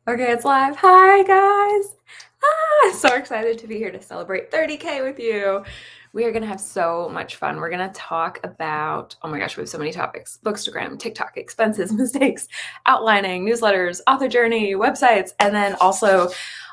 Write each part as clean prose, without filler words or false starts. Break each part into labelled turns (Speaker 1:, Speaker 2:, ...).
Speaker 1: Okay, it's live. Hi, guys. So excited to be here to celebrate 30K with you. We are going to have so much fun. We're going to talk about, oh my gosh, we have so many topics: Bookstagram, TikTok, expenses, mistakes, outlining, newsletters, author journey, websites, and then also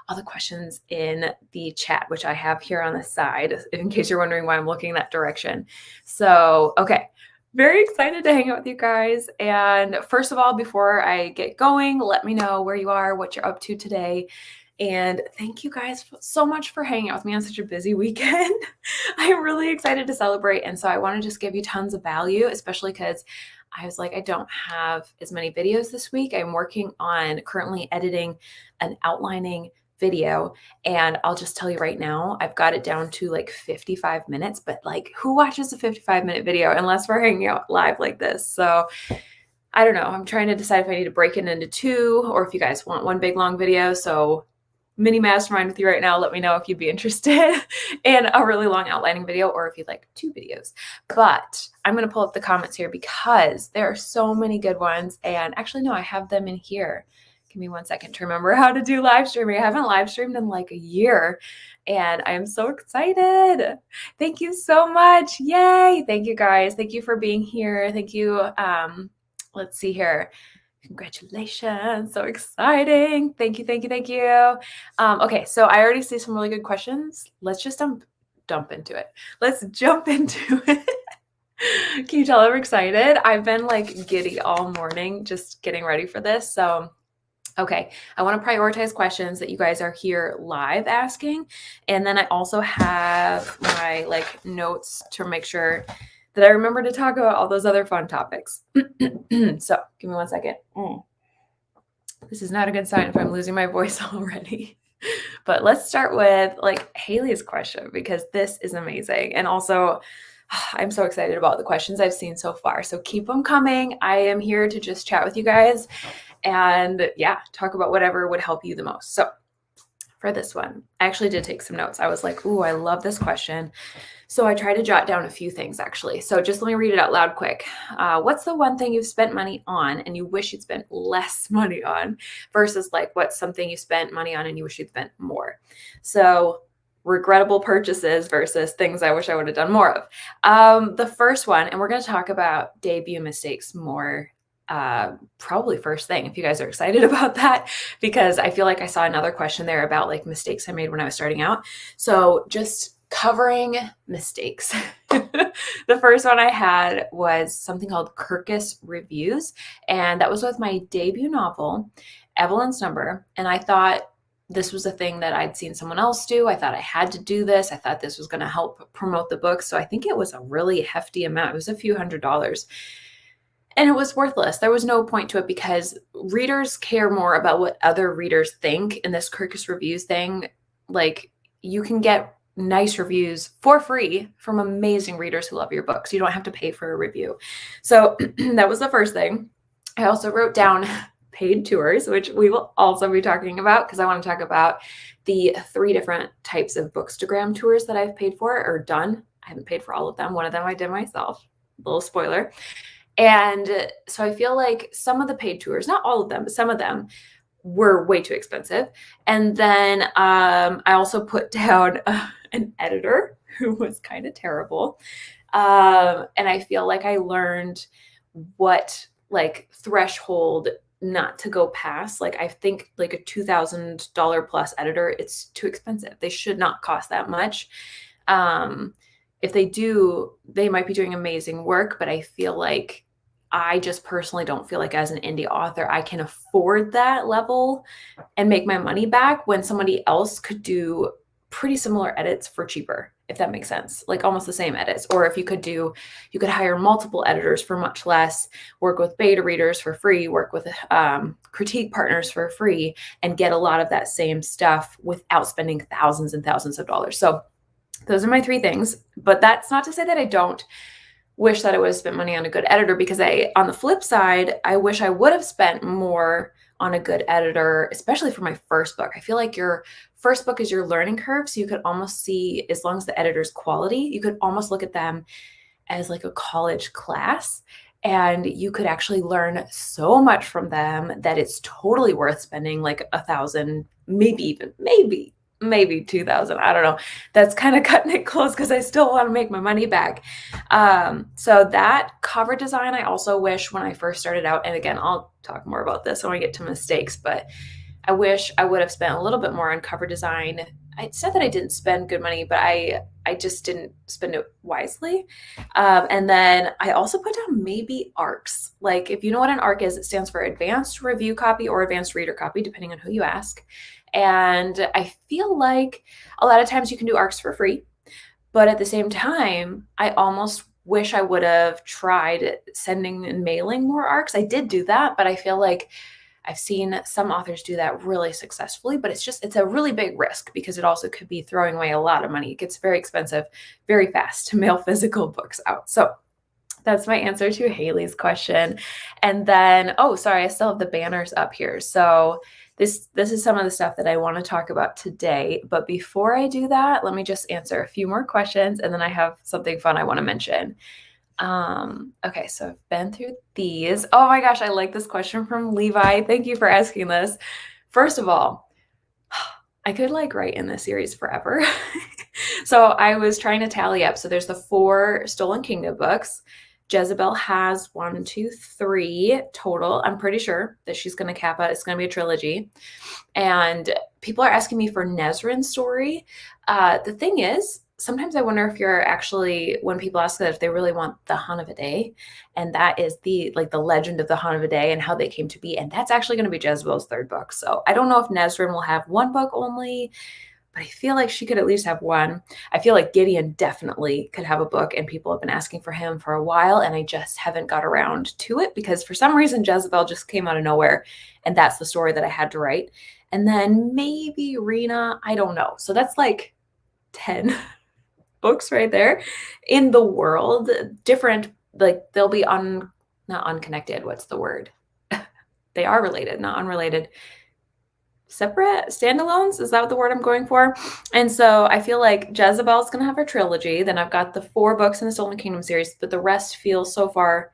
Speaker 1: all the questions in the chat, which I have here on the side, in case you're wondering why I'm looking that direction. So, okay. Very excited to hang out with you guys. And first of all, before I get going, let me know where you are, what you're up to today. And thank you guys so much for hanging out with me on such a busy weekend. I'm really excited to celebrate. And so I want to just give you tons of value, especially because I was like, I don't have as many videos this week. I'm working on currently editing an outlining video, and I'll just tell you right now, I've got it down to like 55 minutes, but like, who watches a 55-minute video unless we're hanging out live like this? So I don't know. I'm trying to decide if I need to break it into two or if you guys want one big long video. So mini mastermind with you right now. Let me know if you'd be interested in a really long outlining video or if you'd like two videos. But I'm going to pull up the comments here because there are so many good ones. And actually, no, I have them in here. Give me 1 second to remember how to do live streaming. I haven't live streamed in like a year and I am so excited. Thank you so much. Yay. Thank you guys. Thank you for being here. Thank you. Let's see here. Congratulations. So exciting. Thank you. Thank you. Thank you. Okay. So I already see some really good questions. Let's just dump into it. Let's jump into it. Can you tell I'm excited? I've been like giddy all morning just getting ready for this. So okay, I want to prioritize questions that you guys are here live asking. And then I also have my like notes to make sure that I remember to talk about all those other fun topics. So give me 1 second. This is not a good sign if I'm losing my voice already. But let's start with like Haley's question because this is amazing. And also, I'm so excited about the questions I've seen so far. So keep them coming. I am here to just chat with you guys and yeah, talk about whatever would help you the most. So for this one, I actually did take some notes. I was like, ooh, I love this question. So I tried to jot down a few things actually. So just let me read it out loud quick. What's the one thing you've spent money on and you wish you'd spent less money on versus like what's something you spent money on and you wish you'd spent more? So regrettable purchases versus things I wish I would have done more of. The first one, and we're going to talk about debut mistakes more probably first thing if you guys are excited about that, because I feel like I saw another question there about like mistakes I made when I was starting out. So just covering mistakes. The first one I had was something called Kirkus Reviews, and that was with my debut novel, Evelyn's Number. And I thought this was a thing that I'd seen someone else do. I thought I had to do this. I thought this was going to help promote the book. So I think it was a really hefty amount. It was a few $100s. And it was worthless. There was no point to it because readers care more about what other readers think. In this Kirkus Reviews thing, like you can get nice reviews for free from amazing readers who love your books. You don't have to pay for a review. So that was the first thing. I also wrote down paid tours, which we will also be talking about because I want to talk about the 3 different types of Bookstagram tours that I've paid for or done. I haven't paid for all of them. One of them I did myself. Little spoiler. And so I feel like some of the paid tours, not all of them, but some of them were way too expensive. And then I also put down an editor who was kind of terrible. And I feel like I learned what like threshold not to go past. Like I think like a $2,000 plus editor, it's too expensive. They should not cost that much. If they do, they might be doing amazing work, but I feel like I just personally don't feel like as an indie author, I can afford that level and make my money back when somebody else could do pretty similar edits for cheaper, if that makes sense, like almost the same edits. Or if you could hire multiple editors for much less, work with beta readers for free, work with critique partners for free, and get a lot of that same stuff without spending thousands and thousands of dollars. So those are my 3 things, but that's not to say that I don't wish that I would have spent money on a good editor, because on the flip side, I wish I would have spent more on a good editor, especially for my first book. I feel like your first book is your learning curve. So you could almost see, as long as the editor's quality, you could almost look at them as like a college class. and you could actually learn so much from them that it's totally worth spending like 1,000, maybe 2,000. I don't know. That's kind of cutting it close because I still want to make my money back. So that cover design, I also wish when I first started out, and again, I'll talk more about this when I get to mistakes, but I wish I would have spent a little bit more on cover design. I said that I didn't spend good money, but I just didn't spend it wisely. And then I also put down maybe ARCs. Like, if you know what an ARC is, it stands for Advanced Review Copy or Advanced Reader Copy, depending on who you ask. And I feel like a lot of times you can do ARCs for free, but at the same time, I almost wish I would have tried sending and mailing more ARCs. I did do that, but I feel like I've seen some authors do that really successfully, but it's a really big risk because it also could be throwing away a lot of money. It gets very expensive very fast to mail physical books out. So that's my answer to Haley's question. And then, oh, sorry, I still have the banners up here. So this is some of the stuff that I want to talk about today. But before I do that, let me just answer a few more questions, and then I have something fun I want to mention. Okay, so I've been through these. Oh my gosh, I like this question from Levi. Thank you for asking this. First of all, I could like write in this series forever. So I was trying to tally up. So there's the 4 Stolen Kingdom books. Jezebel has 1, 2, 3 total. I'm pretty sure that she's going to cap out. It's going to be a trilogy. And people are asking me for Nezrin's story. The thing is, sometimes I wonder if you're actually, when people ask that, if they really want the Hun of a Day, and that is the legend of the Hun of a Day and how they came to be. And that's actually going to be Jezebel's 3rd book. So I don't know if Nezrin will have 1 book only, but I feel like she could at least have 1. I feel like Gideon definitely could have a book, and people have been asking for him for a while, and I just haven't got around to it because for some reason Jezebel just came out of nowhere, and that's the story that I had to write. And then maybe Rena, I don't know. So that's like 10 books right there in the world. Different, like they'll be not unconnected. What's the word? They are related, not unrelated. Separate standalones, is that the word I'm going for? And so I feel like Jezebel's gonna have her trilogy. Then I've got the 4 books in the Stolen Kingdom series, but the rest feel so far,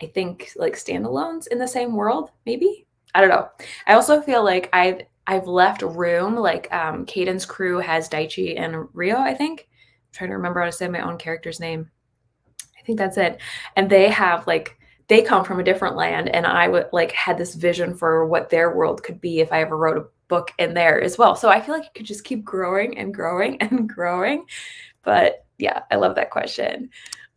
Speaker 1: I think, like standalones in the same world. Maybe, I don't know. I also feel like I've left room. Like Caden's crew has Daichi and Rio. I think I'm trying to remember how to say my own character's name. I think that's it. And they have they come from a different land, and I would had this vision for what their world could be if I ever wrote a book in there as well. So I feel like it could just keep growing and growing and growing. But yeah, I love that question.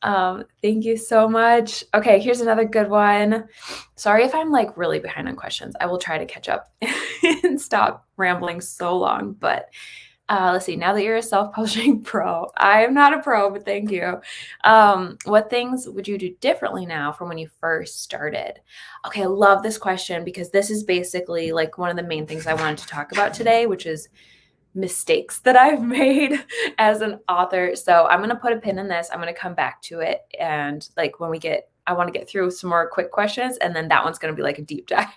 Speaker 1: Thank you so much. Okay, here's another good one. Sorry if I'm really behind on questions. I will try to catch up and stop rambling so long. But let's see, now that you're a self-publishing pro, I am not a pro, but thank you. What things would you do differently now from when you first started? Okay, I love this question because this is basically one of the main things I wanted to talk about today, which is mistakes that I've made as an author. So I'm going to put a pin in this. I'm going to come back to it. And I want to get through some more quick questions. And then that one's going to be a deep dive.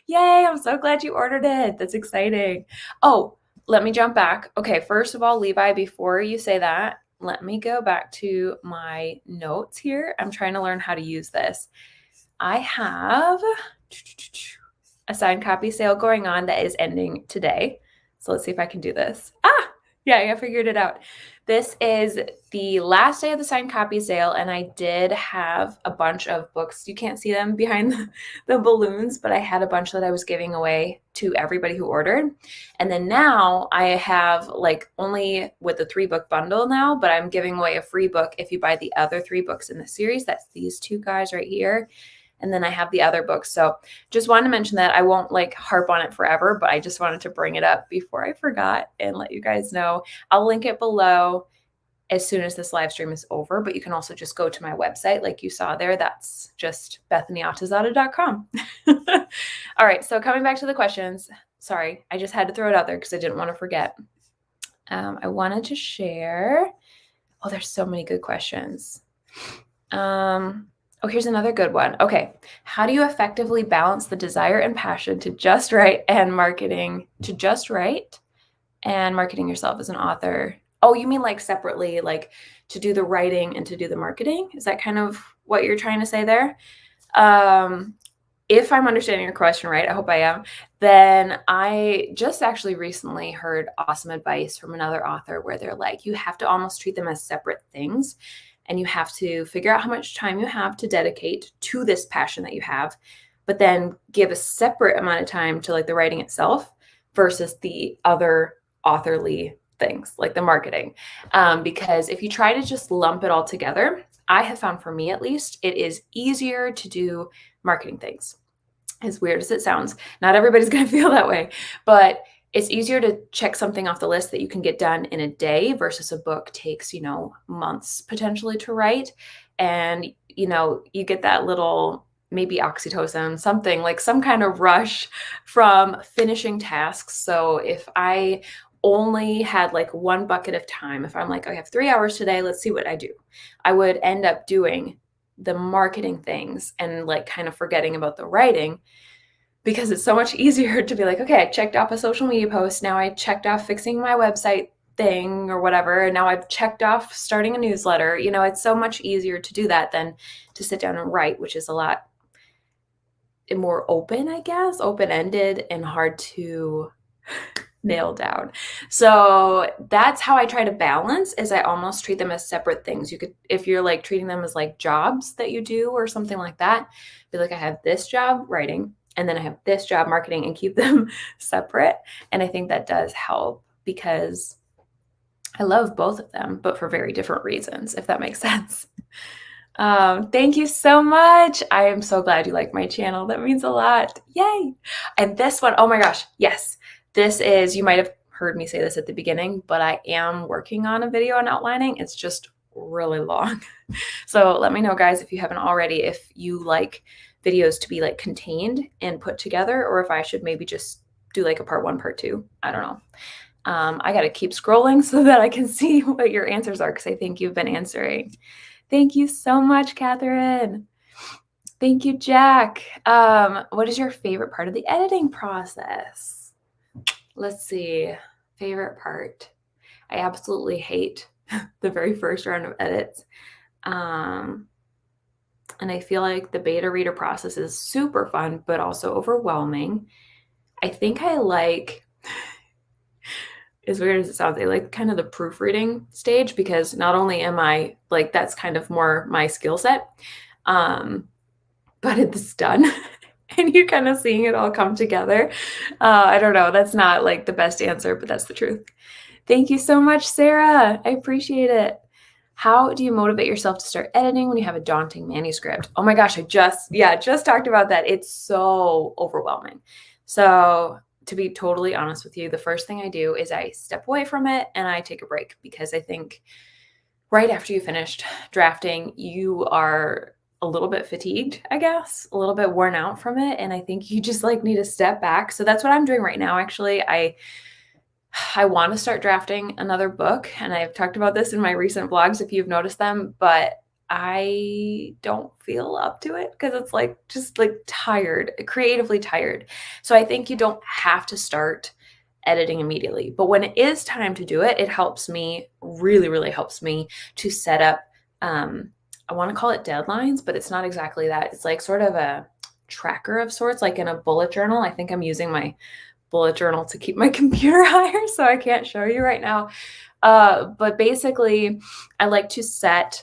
Speaker 1: Yay. I'm so glad you ordered it. That's exciting. Oh, let me jump back. Okay. First of all, Levi, before you say that, let me go back to my notes here. I'm trying to learn how to use this. I have a signed copy sale going on that is ending today. So let's see if I can do this. Yeah, I figured it out. This is the last day of the signed copy sale, and I did have a bunch of books. You can't see them behind the balloons, but I had a bunch that I was giving away to everybody who ordered. And then now I have only with the 3-book bundle now, but I'm giving away a free book if you buy the other 3 books in the series. That's these 2 guys right here. And then I have the other books. So just wanted to mention that. I won't harp on it forever, but I just wanted to bring it up before I forgot and let you guys know. I'll link it below as soon as this live stream is over, but you can also just go to my website like you saw there. That's just BethanyAtazada.com. All right, so coming back to the questions. Sorry, I just had to throw it out there because I didn't want to forget. I wanted to share. Oh, there's so many good questions. Oh, here's another good one. Okay. How do you effectively balance the desire and passion to just write and marketing yourself as an author? Oh, you mean separately, to do the writing and to do the marketing? Is that kind of what you're trying to say there. If I'm understanding your question right, I hope I am, then I just actually recently heard awesome advice from another author where they're like, you have to almost treat them as separate things. And you have to figure out how much time you have to dedicate to this passion that you have, but then give a separate amount of time to like the writing itself versus the other authorly things like the marketing. Because if you try to just lump it all together, I have found, for me at least, it is easier to do marketing things. As weird as it sounds, not everybody's going to feel that way, but it's easier to check something off the list that you can get done in a day versus a book takes, months potentially to write. And, you get that little maybe oxytocin, something like some kind of rush from finishing tasks. So if I only had like one bucket of time, if I'm like, I have 3 hours today, let's see what I do, I would end up doing the marketing things and like kind of forgetting about the writing, because it's so much easier to be like, okay, I checked off a social media post. Now I checked off fixing my website thing or whatever. And now I've checked off starting a newsletter. It's so much easier to do that than to sit down and write, which is a lot more open, I guess, open-ended and hard to nail down. So that's how I try to balance, is I almost treat them as separate things. You could, if you're like treating them as like jobs that you do or something like that, be like, I have this job writing and then I have this job marketing, and keep them separate. And I think that does help because I love both of them, but for very different reasons, if that makes sense. Thank you so much. I am so glad you like my channel. That means a lot. Yay. And this one, oh my gosh, yes. This is, you might have heard me say this at the beginning, but I am working on a video on outlining. It's just really long. So let me know, guys, if you haven't already, if you like videos to be like contained and put together, or if I should maybe just do like a part 1, part 2. I don't know. I got to keep scrolling so that I can see what your answers are, because I think you've been answering. Thank you so much, Catherine. Thank you, Jack. What is your favorite part of the editing process? Let's see. Favorite part. I absolutely hate the very first round of edits. And I feel like the beta reader process is super fun, but also overwhelming. I think I like, as weird as it sounds, I like kind of the proofreading stage, because not only am I like, that's kind of more my skill set, but it's done and you're kind of seeing it all come together. I don't know. That's not like the best answer, but that's the truth. Thank you so much, Sarah. I appreciate it. How do you motivate yourself to start editing when you have a daunting manuscript? Oh my gosh, I just talked about that. It's so overwhelming. So to be totally honest with you, the first thing I do is I step away from it and I take a break, because I think right after you finished drafting, you are a little bit fatigued, I guess, a little bit worn out from it. And I think you just like need to step back. So that's what I'm doing right now. Actually, I want to start drafting another book, and I've talked about this in my recent vlogs if you've noticed them, but I don't feel up to it because it's like just like tired, creatively tired. So I think you don't have to start editing immediately, but when it is time to do it, it helps me, really, really helps me to set up, I want to call it deadlines, but it's not exactly that. It's like sort of a tracker of sorts, like in a bullet journal. I think I'm using my bullet journal to keep my computer higher, so I can't show you right now. But basically, I like to set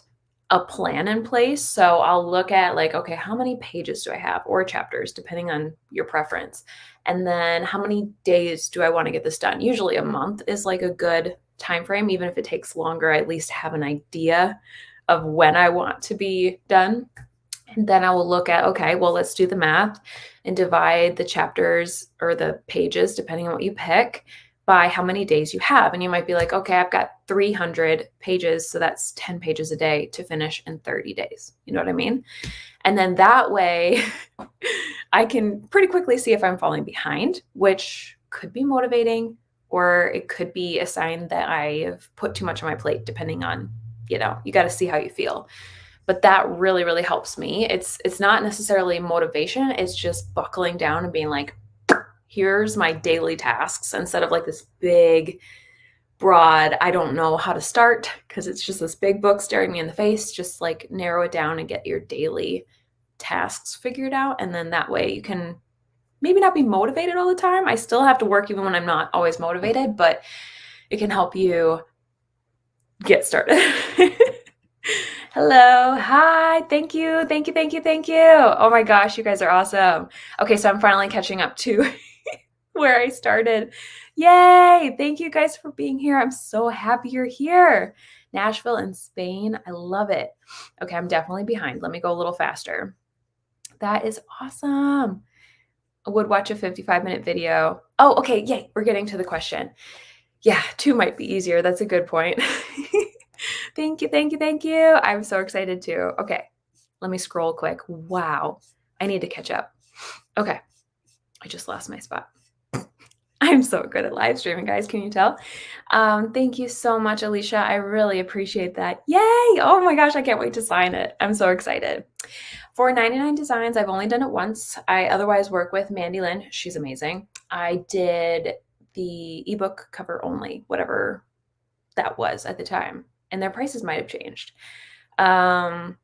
Speaker 1: a plan in place. So I'll look at like, okay, how many pages do I have, or chapters, depending on your preference. And then how many days do I want to get this done? Usually a month is like a good time frame. Even if it takes longer, I at least have an idea of when I want to be done. And then I will look at, okay, well, let's do the math and divide the chapters or the pages, depending on what you pick, by how many days you have. And you might be like, okay, I've got 300 pages, so that's 10 pages a day to finish in 30 days. You know what I mean? And then that way I can pretty quickly see if I'm falling behind, which could be motivating, or it could be a sign that I have put too much on my plate, depending on, you got to see how you feel. But that really, really helps me. It's not necessarily motivation. It's just buckling down and being like, here's my daily tasks, instead of like this big broad. I don't know how to start because it's just this big book staring me in the face. Just like narrow it down and get your daily tasks figured out. And then that way you can maybe not be motivated all the time. I still have to work even when I'm not always motivated, but it can help you get started. Hello. Hi. Thank you. Thank you. Thank you. Thank you. Oh my gosh, you guys are awesome. Okay, so I'm finally catching up to where I started. Yay! Thank you guys for being here. I'm so happy you're here. Nashville in Spain. I love it. Okay, I'm definitely behind. Let me go a little faster. That is awesome. I would watch a 55-minute video. Oh, okay. Yay. We're getting to the question. Yeah, 2 might be easier. That's a good point. Thank you, thank you, thank you. I'm so excited too. Okay, let me scroll quick. Wow, I need to catch up. Okay, I just lost my spot. I'm so good at live streaming, guys. Can you tell? Thank you so much, Alicia. I really appreciate that. Yay! Oh my gosh, I can't wait to sign it. I'm so excited. For 99 Designs, I've only done it once. I otherwise work with Mandy Lynn. She's amazing. I did the ebook cover only, whatever that was at the time, and their prices might have changed. I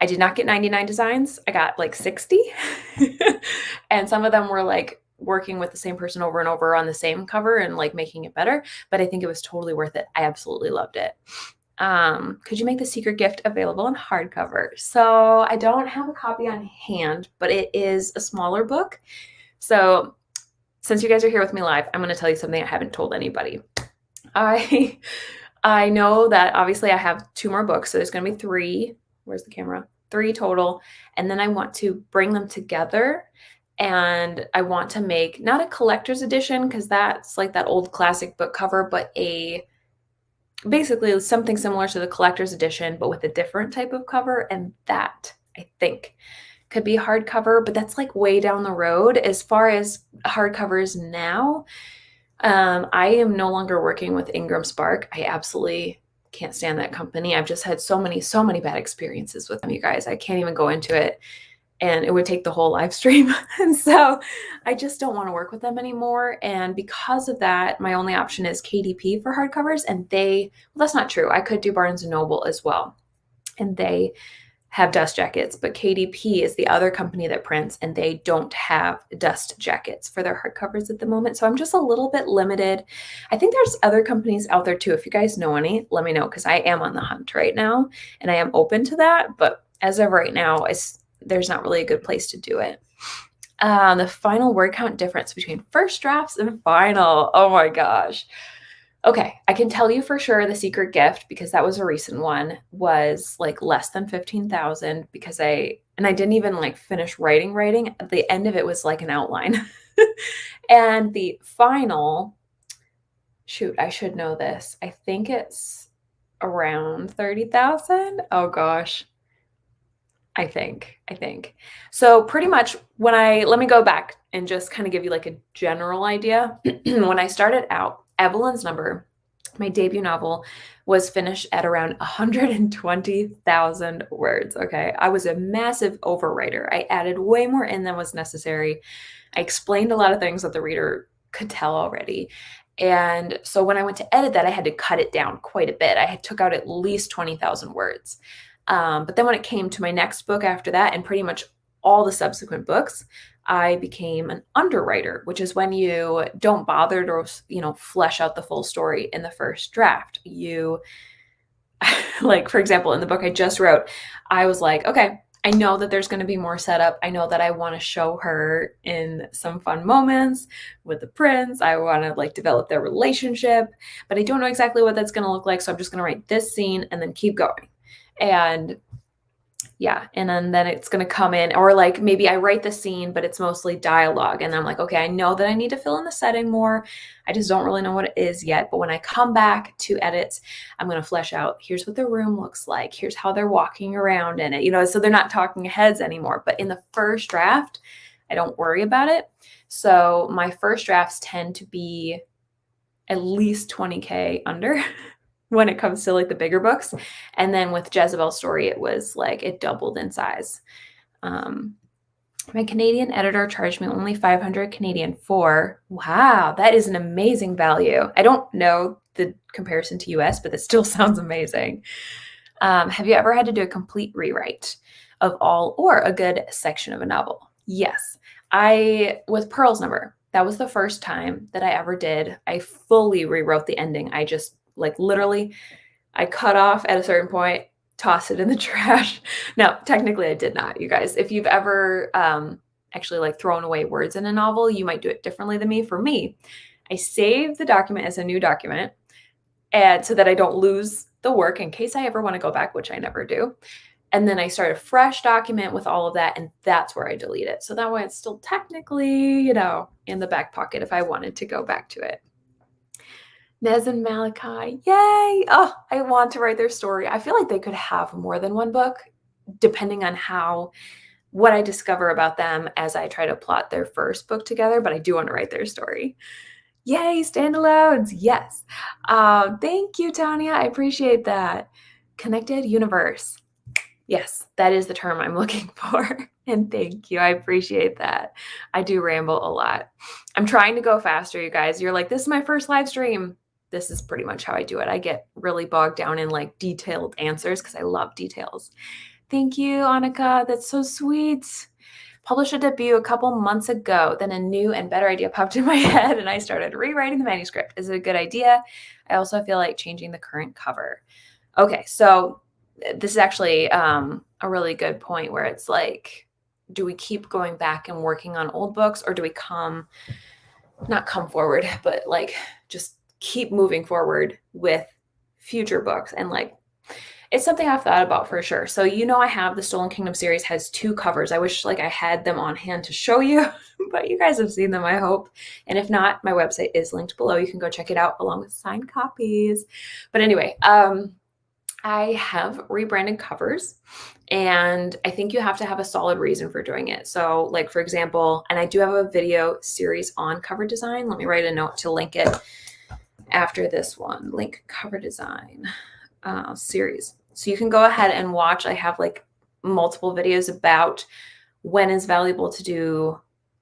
Speaker 1: did not get 99 designs. I got like 60. And some of them were like working with the same person over and over on the same cover and like making it better. But I think it was totally worth it. I absolutely loved it. Could you make the secret gift available in hardcover? So I don't have a copy on hand, but it is a smaller book. So since you guys are here with me live, I'm going to tell you something I haven't told anybody. I know that obviously I have 2 more books, so there's going to be 3. Where's the camera? 3 total. And then I want to bring them together, and I want to make not a collector's edition because that's like that old classic book cover, but basically something similar to the collector's edition, but with a different type of cover. And that, I think, could be hardcover, but that's like way down the road. As far as hardcovers now, I am no longer working with Ingram Spark. I absolutely can't stand that company. I've just had so many bad experiences with them, you guys. I can't even go into it, and it would take the whole live stream. And so I just don't want to work with them anymore. And because of that, my only option is KDP for hardcovers. And well, that's not true. I could do Barnes & Noble as well. And they have dust jackets, but KDP is the other company that prints, and they don't have dust jackets for their hardcovers at the moment. So I'm just a little bit limited. I think there's other companies out there too. If you guys know any, let me know, because I am on the hunt right now and I am open to that. But as of right now, there's not really a good place to do it. The final word count difference between first drafts and final. Oh my gosh. Okay, I can tell you for sure the secret gift, because that was a recent one, was like less than 15,000 because I didn't even like finish writing. At the end of it was like an outline. And the final, shoot, I should know this. I think it's around 30,000. Oh gosh. I think. So pretty much let me go back and just kind of give you like a general idea. When I started out, Evelyn's Number, my debut novel, was finished at around 120,000 words. Okay. I was a massive overwriter. I added way more in than was necessary. I explained a lot of things that the reader could tell already. And so when I went to edit that, I had to cut it down quite a bit. I took out at least 20,000 words. But then when it came to my next book after that, and pretty much all the subsequent books, I became an underwriter, which is when you don't bother to, flesh out the full story in the first draft. You, like, for example, in the book I just wrote, I was like, okay, I know that there's going to be more setup. I know that I want to show her in some fun moments with the prince. I want to like develop their relationship, but I don't know exactly what that's going to look like. So I'm just going to write this scene and then keep going. And yeah, and then it's going to come in, or like maybe I write the scene, but it's mostly dialogue. And I'm like, okay, I know that I need to fill in the setting more. I just don't really know what it is yet. But when I come back to edits, I'm going to flesh out, here's what the room looks like. Here's how they're walking around in it, so they're not talking heads anymore. But in the first draft, I don't worry about it. So my first drafts tend to be at least 20K under when it comes to like the bigger books. And then with Jezebel's Story, it was like it doubled in size. My Canadian editor charged me only 500 Canadian for, wow, that is an amazing value. I don't know the comparison to US, but it still sounds amazing. Have you ever had to do a complete rewrite of all or a good section of a novel? Yes. With Pearl's Number, that was the first time that I ever did. I fully rewrote the ending. I just literally, I cut off at a certain point, tossed it in the trash. No, technically I did not, you guys. If you've ever actually thrown away words in a novel, you might do it differently than me. For me, I save the document as a new document, and so that I don't lose the work in case I ever want to go back, which I never do. And then I start a fresh document with all of that, and that's where I delete it. So that way it's still technically, in the back pocket if I wanted to go back to it. Nez and Malachi, yay! Oh, I want to write their story. I feel like they could have more than one book, depending on what I discover about them as I try to plot their first book together, but I do want to write their story. Yay, standalones. Yes. Thank you, Tanya. I appreciate that. Connected universe. Yes, that is the term I'm looking for. And thank you. I appreciate that. I do ramble a lot. I'm trying to go faster, you guys. You're like, this is my first live stream. This is pretty much how I do it. I get really bogged down in detailed answers because I love details. Thank you, Annika. That's so sweet. Published a debut a couple months ago. Then a new and better idea popped in my head and I started rewriting the manuscript. Is it a good idea? I also feel like changing the current cover. Okay, so this is actually a really good point where it's do we keep going back and working on old books, or do we not come forward, but just keep moving forward with future books? And it's something I've thought about for sure. So, I have the Stolen Kingdom series has 2 covers. I wish I had them on hand to show you, but you guys have seen them, I hope. And if not, my website is linked below. You can go check it out along with signed copies. But anyway, I have rebranded covers, and I think you have to have a solid reason for doing it. So for example, and I do have a video series on cover design. Let me write a note to link it after this one. Link cover design series. So you can go ahead and watch. I have multiple videos about when is valuable to do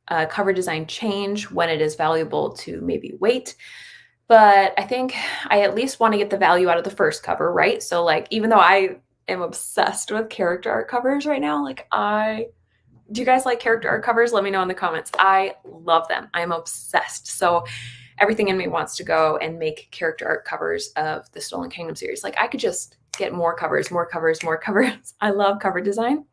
Speaker 1: a cover design change, when it is valuable to maybe wait. But I think I at least want to get the value out of the first cover, right? So even though I am obsessed with character art covers right now, do you guys like character art covers? Let me know in the comments. I love them. I'm obsessed. So everything in me wants to go and make character art covers of the Stolen Kingdom series. I could just get more covers, more covers, more covers. I love cover design.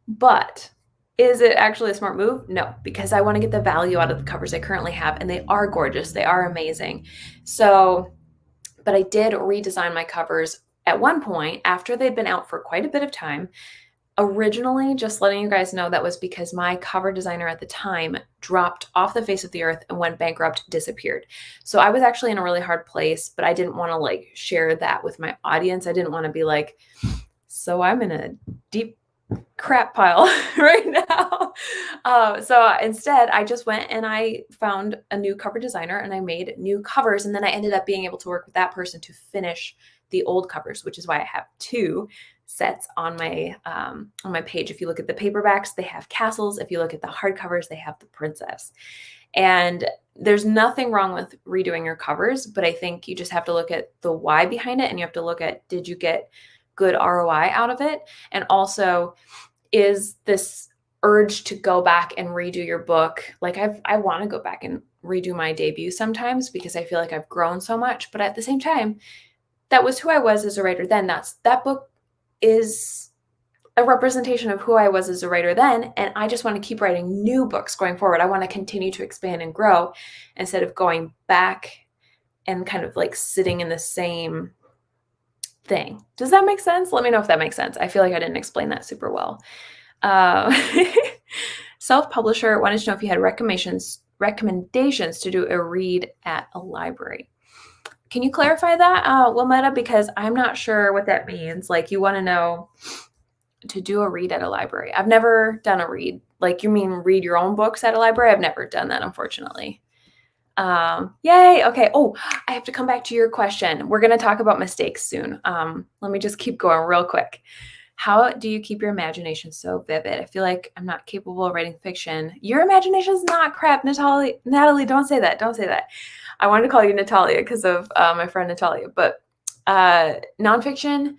Speaker 1: But is it actually a smart move? No, because I want to get the value out of the covers I currently have, and they are gorgeous. They are amazing. So, but I did redesign my covers at one point after they'd been out for quite a bit of time. Originally, just letting you guys know, that was because my cover designer at the time dropped off the face of the earth and went bankrupt, disappeared. So I was actually in a really hard place, but I didn't want to share that with my audience. I didn't want to be so I'm in a deep crap pile right now. So instead, I just went and I found a new cover designer and I made new covers. And then I ended up being able to work with that person to finish the old covers, which is why I have 2 sets on my page. If you look at the paperbacks, they have castles. If you look at the hardcovers, they have the princess. And there's nothing wrong with redoing your covers, but I think you just have to look at the why behind it, and you have to look at, did you get good ROI out of it? And also, is this urge to go back and redo your book? I want to go back and redo my debut sometimes because I feel like I've grown so much, but at the same time, that was who I was as a writer then. That book is a representation of who I was as a writer then, and I just want to keep writing new books going forward. I want to continue to expand and grow instead of going back and kind of sitting in the same thing. Does that make sense? Let me know if that makes sense. I feel like I didn't explain that super well. Self-publisher wanted to know if you had recommendations to do a read at a library. Can you clarify that, Wilmetta? Because I'm not sure what that means. You want to know to do a read at a library. I've never done a read. You mean read your own books at a library? I've never done that, unfortunately. Yay. Okay. Oh, I have to come back to your question. We're going to talk about mistakes soon. Let me just keep going real quick. How do you keep your imagination so vivid? I feel like I'm not capable of writing fiction. Your imagination is not crap, Natalie. Don't say that. Don't say that. I wanted to call you Natalia because of my friend Natalia, but nonfiction,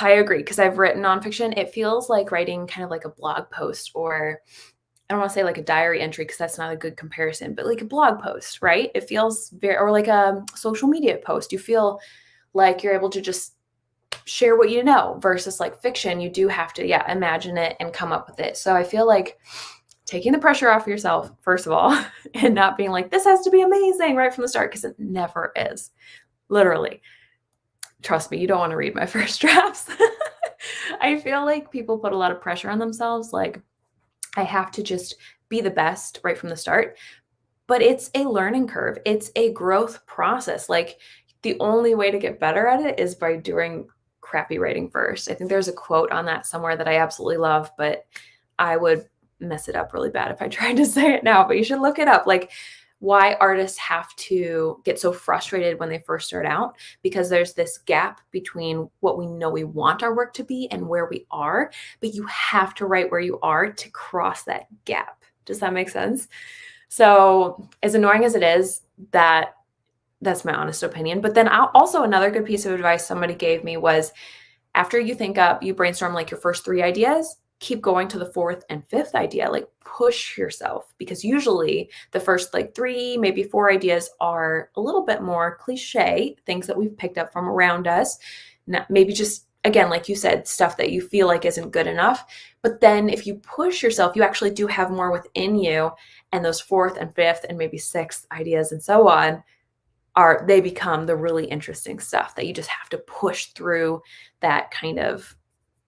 Speaker 1: I agree because I've written nonfiction. It feels like writing kind of like a blog post, or I don't want to say like a diary entry because that's not a good comparison, but like a blog post, right? It feels very, or like a social media post. You feel like you're able to just share what you know versus like fiction. You do have to, yeah, imagine it and come up with it. So I feel like taking the pressure off yourself, first of all, and not being like, this has to be amazing right from the start, because it never is. Literally. Trust me, you don't want to read my first drafts. I feel like people put a lot of pressure on themselves. Like, I have to just be the best right from the start. But it's a learning curve. It's a growth process. Like, the only way to get better at it is by doing crappy writing first. I think there's a quote on that somewhere that I absolutely love, but I would mess it up really bad if I tried to say it now, but you should look it up. Like, why artists have to get so frustrated when they first start out, because there's this gap between what we know we want our work to be and where we are, but you have to write where you are to cross that gap. Does that make sense? So as annoying as it is, that's my honest opinion. But then also another good piece of advice somebody gave me was, after you brainstorm like your first 3 ideas, keep going to the 4th and 5th idea. Like, push yourself, because usually the first like 3, maybe 4 ideas are a little bit more cliche, things that we've picked up from around us. Maybe just, again, like you said, stuff that you feel like isn't good enough. But then if you push yourself, you actually do have more within you. And those 4th and 5th and maybe 6th ideas and so on, they become the really interesting stuff that you just have to push through that kind of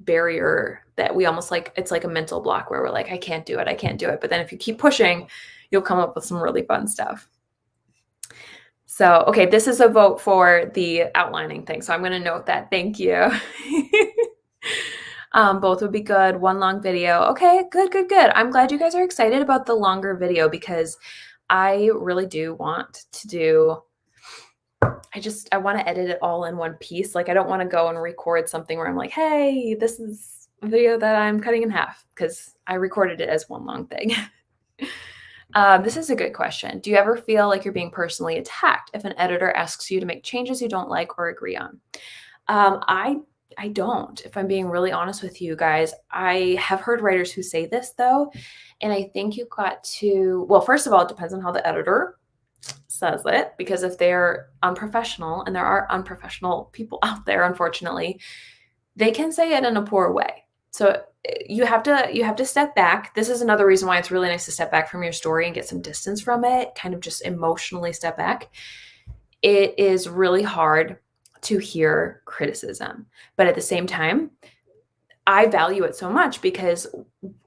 Speaker 1: barrier that we almost like, it's like a mental block where we're like, I can't do it. But then if you keep pushing, you'll come up with some really fun stuff. So, okay, this is a vote for the outlining thing. So I'm going to note that. Thank you. Both would be good. One long video. Okay, good. I'm glad you guys are excited about the longer video, because I really do want to do, I want to edit it all in one piece. Like, I don't want to go and record something where I'm like, hey, this is a video that I'm cutting in half, because I recorded it as one long thing. This is a good question. Do you ever feel like you're being personally attacked if an editor asks you to make changes you don't like or agree on? I don't, if I'm being really honest with you guys. I have heard writers who say this though, and I think you've got to, well, first of all, it depends on how the editor says it, because if they're unprofessional, and there are unprofessional people out there, unfortunately, they can say it in a poor way. So you have to step back. This is another reason why it's really nice to step back from your story and get some distance from it, kind of just emotionally step back. It is really hard to hear criticism, but at the same time, I value it so much, because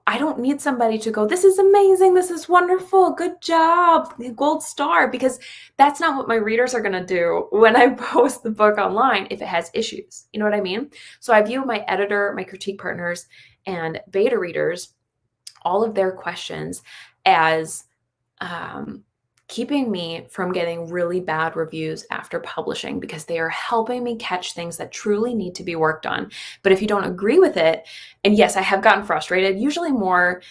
Speaker 1: I don't need somebody to go, this is amazing, this is wonderful, good job, gold star, because that's not what my readers are going to do when I post the book online if it has issues. You know what I mean? So I view my editor, my critique partners, and beta readers, all of their questions, as keeping me from getting really bad reviews after publishing, because they are helping me catch things that truly need to be worked on. But if you don't agree with it, and yes, I have gotten frustrated, usually more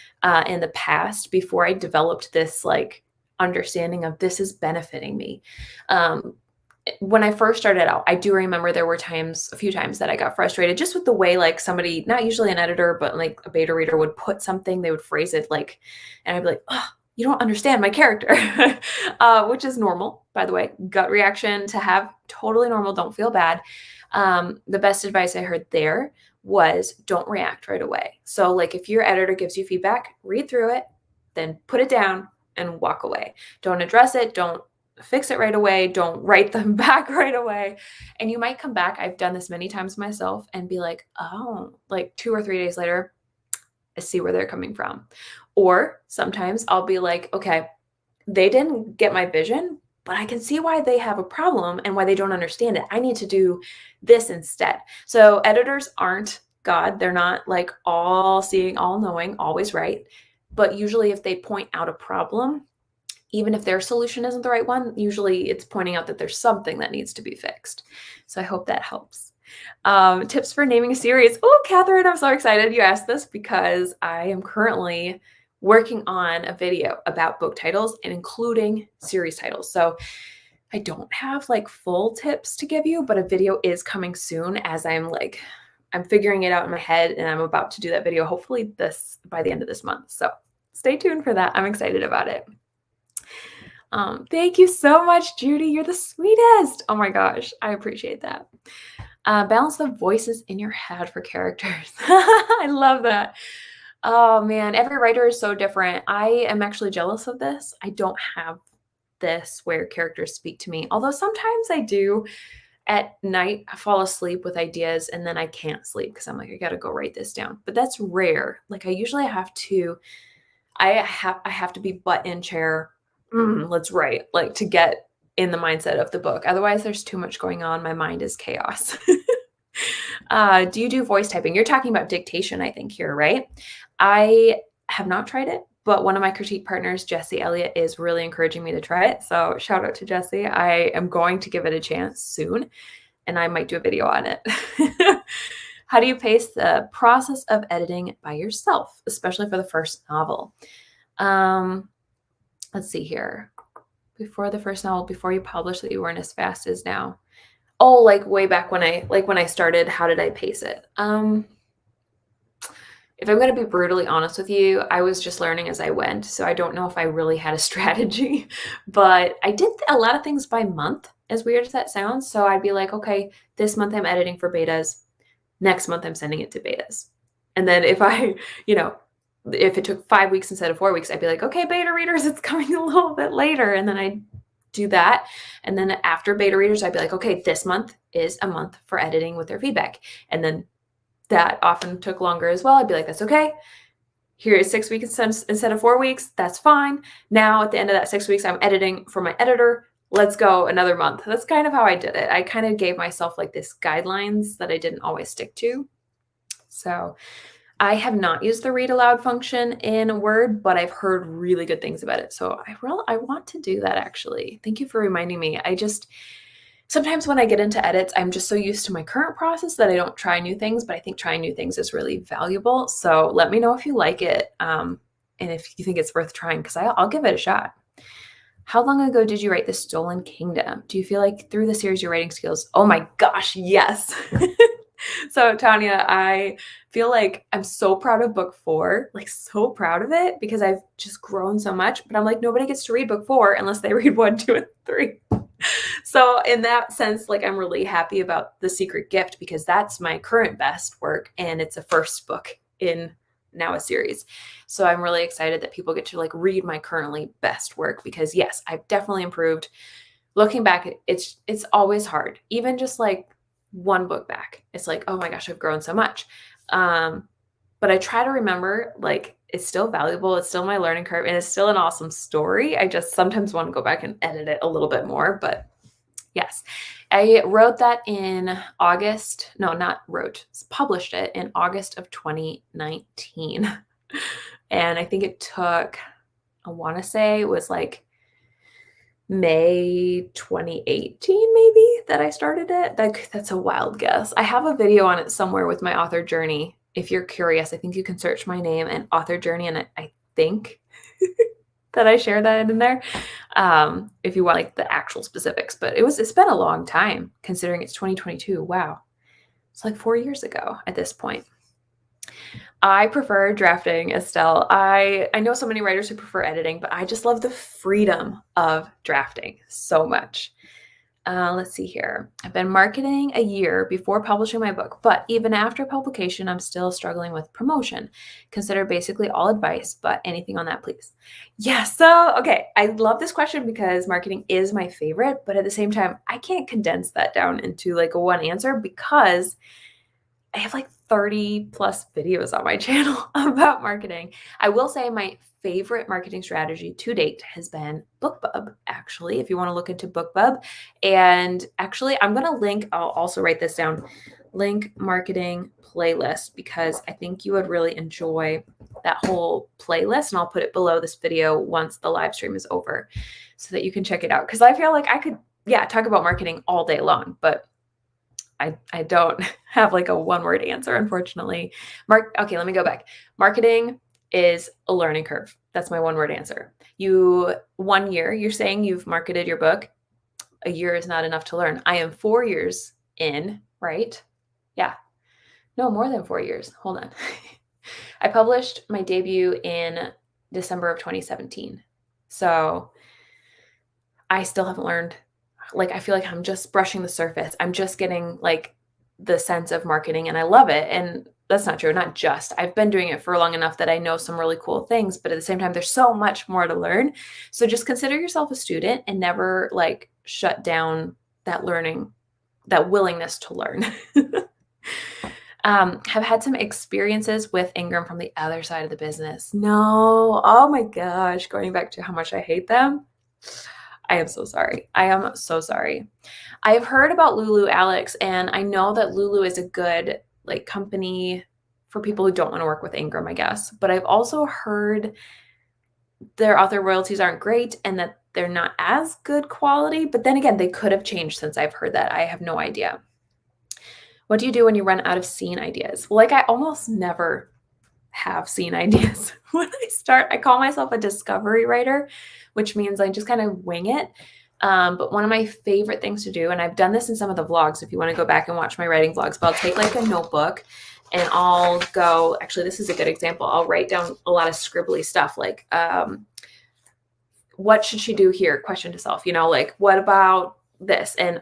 Speaker 1: in the past, before I developed this like understanding of this is benefiting me. When I first started out, I do remember there were a few times that I got frustrated just with the way like somebody, not usually an editor, but like a beta reader would put something, they would phrase it like, and I'd be like, oh, you don't understand my character, which is normal, by the way, gut reaction to have, totally normal. Don't feel bad. The best advice I heard there was, don't react right away. So like, if your editor gives you feedback, read through it, then put it down and walk away. Don't address it. Don't fix it right away. Don't write them back right away. And you might come back. I've done this many times myself and be like, oh, like 2 or 3 days later, I see where they're coming from. Or sometimes I'll be like, okay, they didn't get my vision, but I can see why they have a problem and why they don't understand it. I need to do this instead. So editors aren't God. They're not like all seeing, all knowing, always right. But usually if they point out a problem, even if their solution isn't the right one, usually it's pointing out that there's something that needs to be fixed. So I hope that helps. Tips for naming a series. Oh, Catherine, I'm so excited you asked this, because I am currently working on a video about book titles and including series titles. So I don't have like full tips to give you, but a video is coming soon as I'm figuring it out in my head, and I'm about to do that video, hopefully by the end of this month. So stay tuned for that. I'm excited about it. Thank you so much, Judy. You're the sweetest. Oh my gosh, I appreciate that. Balance the voices in your head for characters. I love that. Oh man, every writer is so different. I am actually jealous of this. I don't have this where characters speak to me, although sometimes I do. At night, I fall asleep with ideas and then I can't sleep because I'm like, I gotta go write this down. But that's rare. Like I usually have to be butt in chair. Let's write, like to get in the mindset of the book. Otherwise, there's too much going on. My mind is chaos. Do you do voice typing? You're talking about dictation, I think here, right? I have not tried it, but one of my critique partners, Jessie Elliott, is really encouraging me to try it. So shout out to Jessie. I am going to give it a chance soon, and I might do a video on it. How do you pace the process of editing by yourself, especially for the first novel? Let's see here. Before the first novel, before you published that you weren't as fast as now. Oh, like way back when I started, how did I pace it? If I'm going to be brutally honest with you, I was just learning as I went. So I don't know if I really had a strategy, but I did a lot of things by month, as weird as that sounds. So I'd be like, okay, this month I'm editing for betas. Next month I'm sending it to betas. And then if it took 5 weeks instead of 4 weeks, I'd be like, okay, beta readers, it's coming a little bit later. And then I'd do that. And then after beta readers, I'd be like, okay, this month is a month for editing with their feedback. And then that often took longer as well. I'd be like, that's okay. Here is 6 weeks instead of 4 weeks. That's fine. Now at the end of that 6 weeks, I'm editing for my editor. Let's go another month. That's kind of how I did it. I kind of gave myself like this guidelines that I didn't always stick to. So I have not used the read aloud function in Word, but I've heard really good things about it. So I want to do that actually. Thank you for reminding me. Sometimes when I get into edits, I'm just so used to my current process that I don't try new things, but I think trying new things is really valuable. So let me know if you like it and if you think it's worth trying, because I'll give it a shot. How long ago did you write The Stolen Kingdom? Do you feel like through the series your writing skills? Oh my gosh, yes. So Tanya, I feel like I'm so proud of book 4, like so proud of it because I've just grown so much, but I'm like, nobody gets to read book 4 unless they read 1, 2, and 3. So in that sense, like I'm really happy about The Secret Gift because that's my current best work and it's a first book in now a series. So I'm really excited that people get to like read my currently best work because yes, I've definitely improved. Looking back, it's always hard. Even just like one book back, it's like, oh my gosh, I've grown so much. But I try to remember like it's still valuable. It's still my learning curve and it's still an awesome story. I just sometimes want to go back and edit it a little bit more, but yes, I wrote that in August. No, not wrote, published it in August of 2019. And I think it took, I want to say it was like May 2018 maybe that I started it. That's a wild guess. I have a video on it somewhere with my author journey. If you're curious, I think you can search my name and author journey, and I think that I share that in there. If you want like the actual specifics, but it's been a long time considering it's 2022. Wow. It's like 4 years ago at this point. I prefer drafting, Estelle. I know so many writers who prefer editing, but I just love the freedom of drafting so much. Let's see here. I've been marketing a year before publishing my book, but even after publication, I'm still struggling with promotion. Consider basically all advice, but anything on that, please. Yeah, so, okay. I love this question because marketing is my favorite, but at the same time, I can't condense that down into like a one answer because I have like 30 plus videos on my channel about marketing. I will say my favorite marketing strategy to date has been BookBub, actually, if you want to look into BookBub. And actually, I'm going to link, I'll also write this down, link marketing playlist, because I think you would really enjoy that whole playlist. And I'll put it below this video once the live stream is over so that you can check it out. Because I feel like I could, talk about marketing all day long, but I don't have like a one-word answer, unfortunately. Okay, let me go back. Marketing is a learning curve. That's my one word answer. 1 year, you're saying you've marketed your book. A year is not enough to learn. I am 4 years in, right? Yeah. No, more than 4 years. Hold on. I published my debut in December of 2017. So I still haven't learned. Like, I feel like I'm just brushing the surface. I'm just getting like the sense of marketing and I love it. And that's not true. Not just. I've been doing it for long enough that I know some really cool things, but at the same time, there's so much more to learn. So just consider yourself a student and never like shut down that learning, that willingness to learn. Have had some experiences with Ingram from the other side of the business. No. Oh my gosh. Going back to how much I hate them. I am so sorry. I am so sorry. I have heard about Lulu, Alex, and I know that Lulu is a good like company for people who don't want to work with Ingram, I guess. But I've also heard their author royalties aren't great and that they're not as good quality. But then again, they could have changed since I've heard that. I have no idea. What do you do when you run out of scene ideas? Well, like I almost never have scene ideas. When I start, I call myself a discovery writer, which means I just kind of wing it. But one of my favorite things to do, and I've done this in some of the vlogs, if you want to go back and watch my writing vlogs, but I'll take like a notebook and I'll go, actually, this is a good example. I'll write down a lot of scribbly stuff like, what should she do here? Question to self, like, what about this? And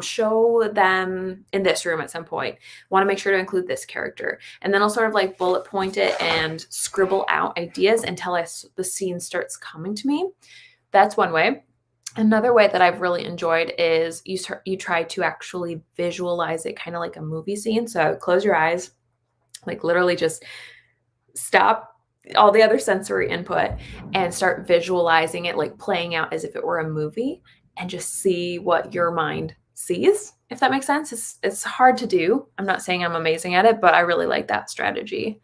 Speaker 1: show them in this room at some point. Want to make sure to include this character. And then I'll sort of like bullet point it and scribble out ideas until the scene starts coming to me. That's one way. Another way that I've really enjoyed is you try to actually visualize it kind of like a movie scene. So close your eyes, like literally just stop all the other sensory input and start visualizing it, like playing out as if it were a movie, and just see what your mind sees, if that makes sense. It's hard to do. I'm not saying I'm amazing at it, but I really like that strategy.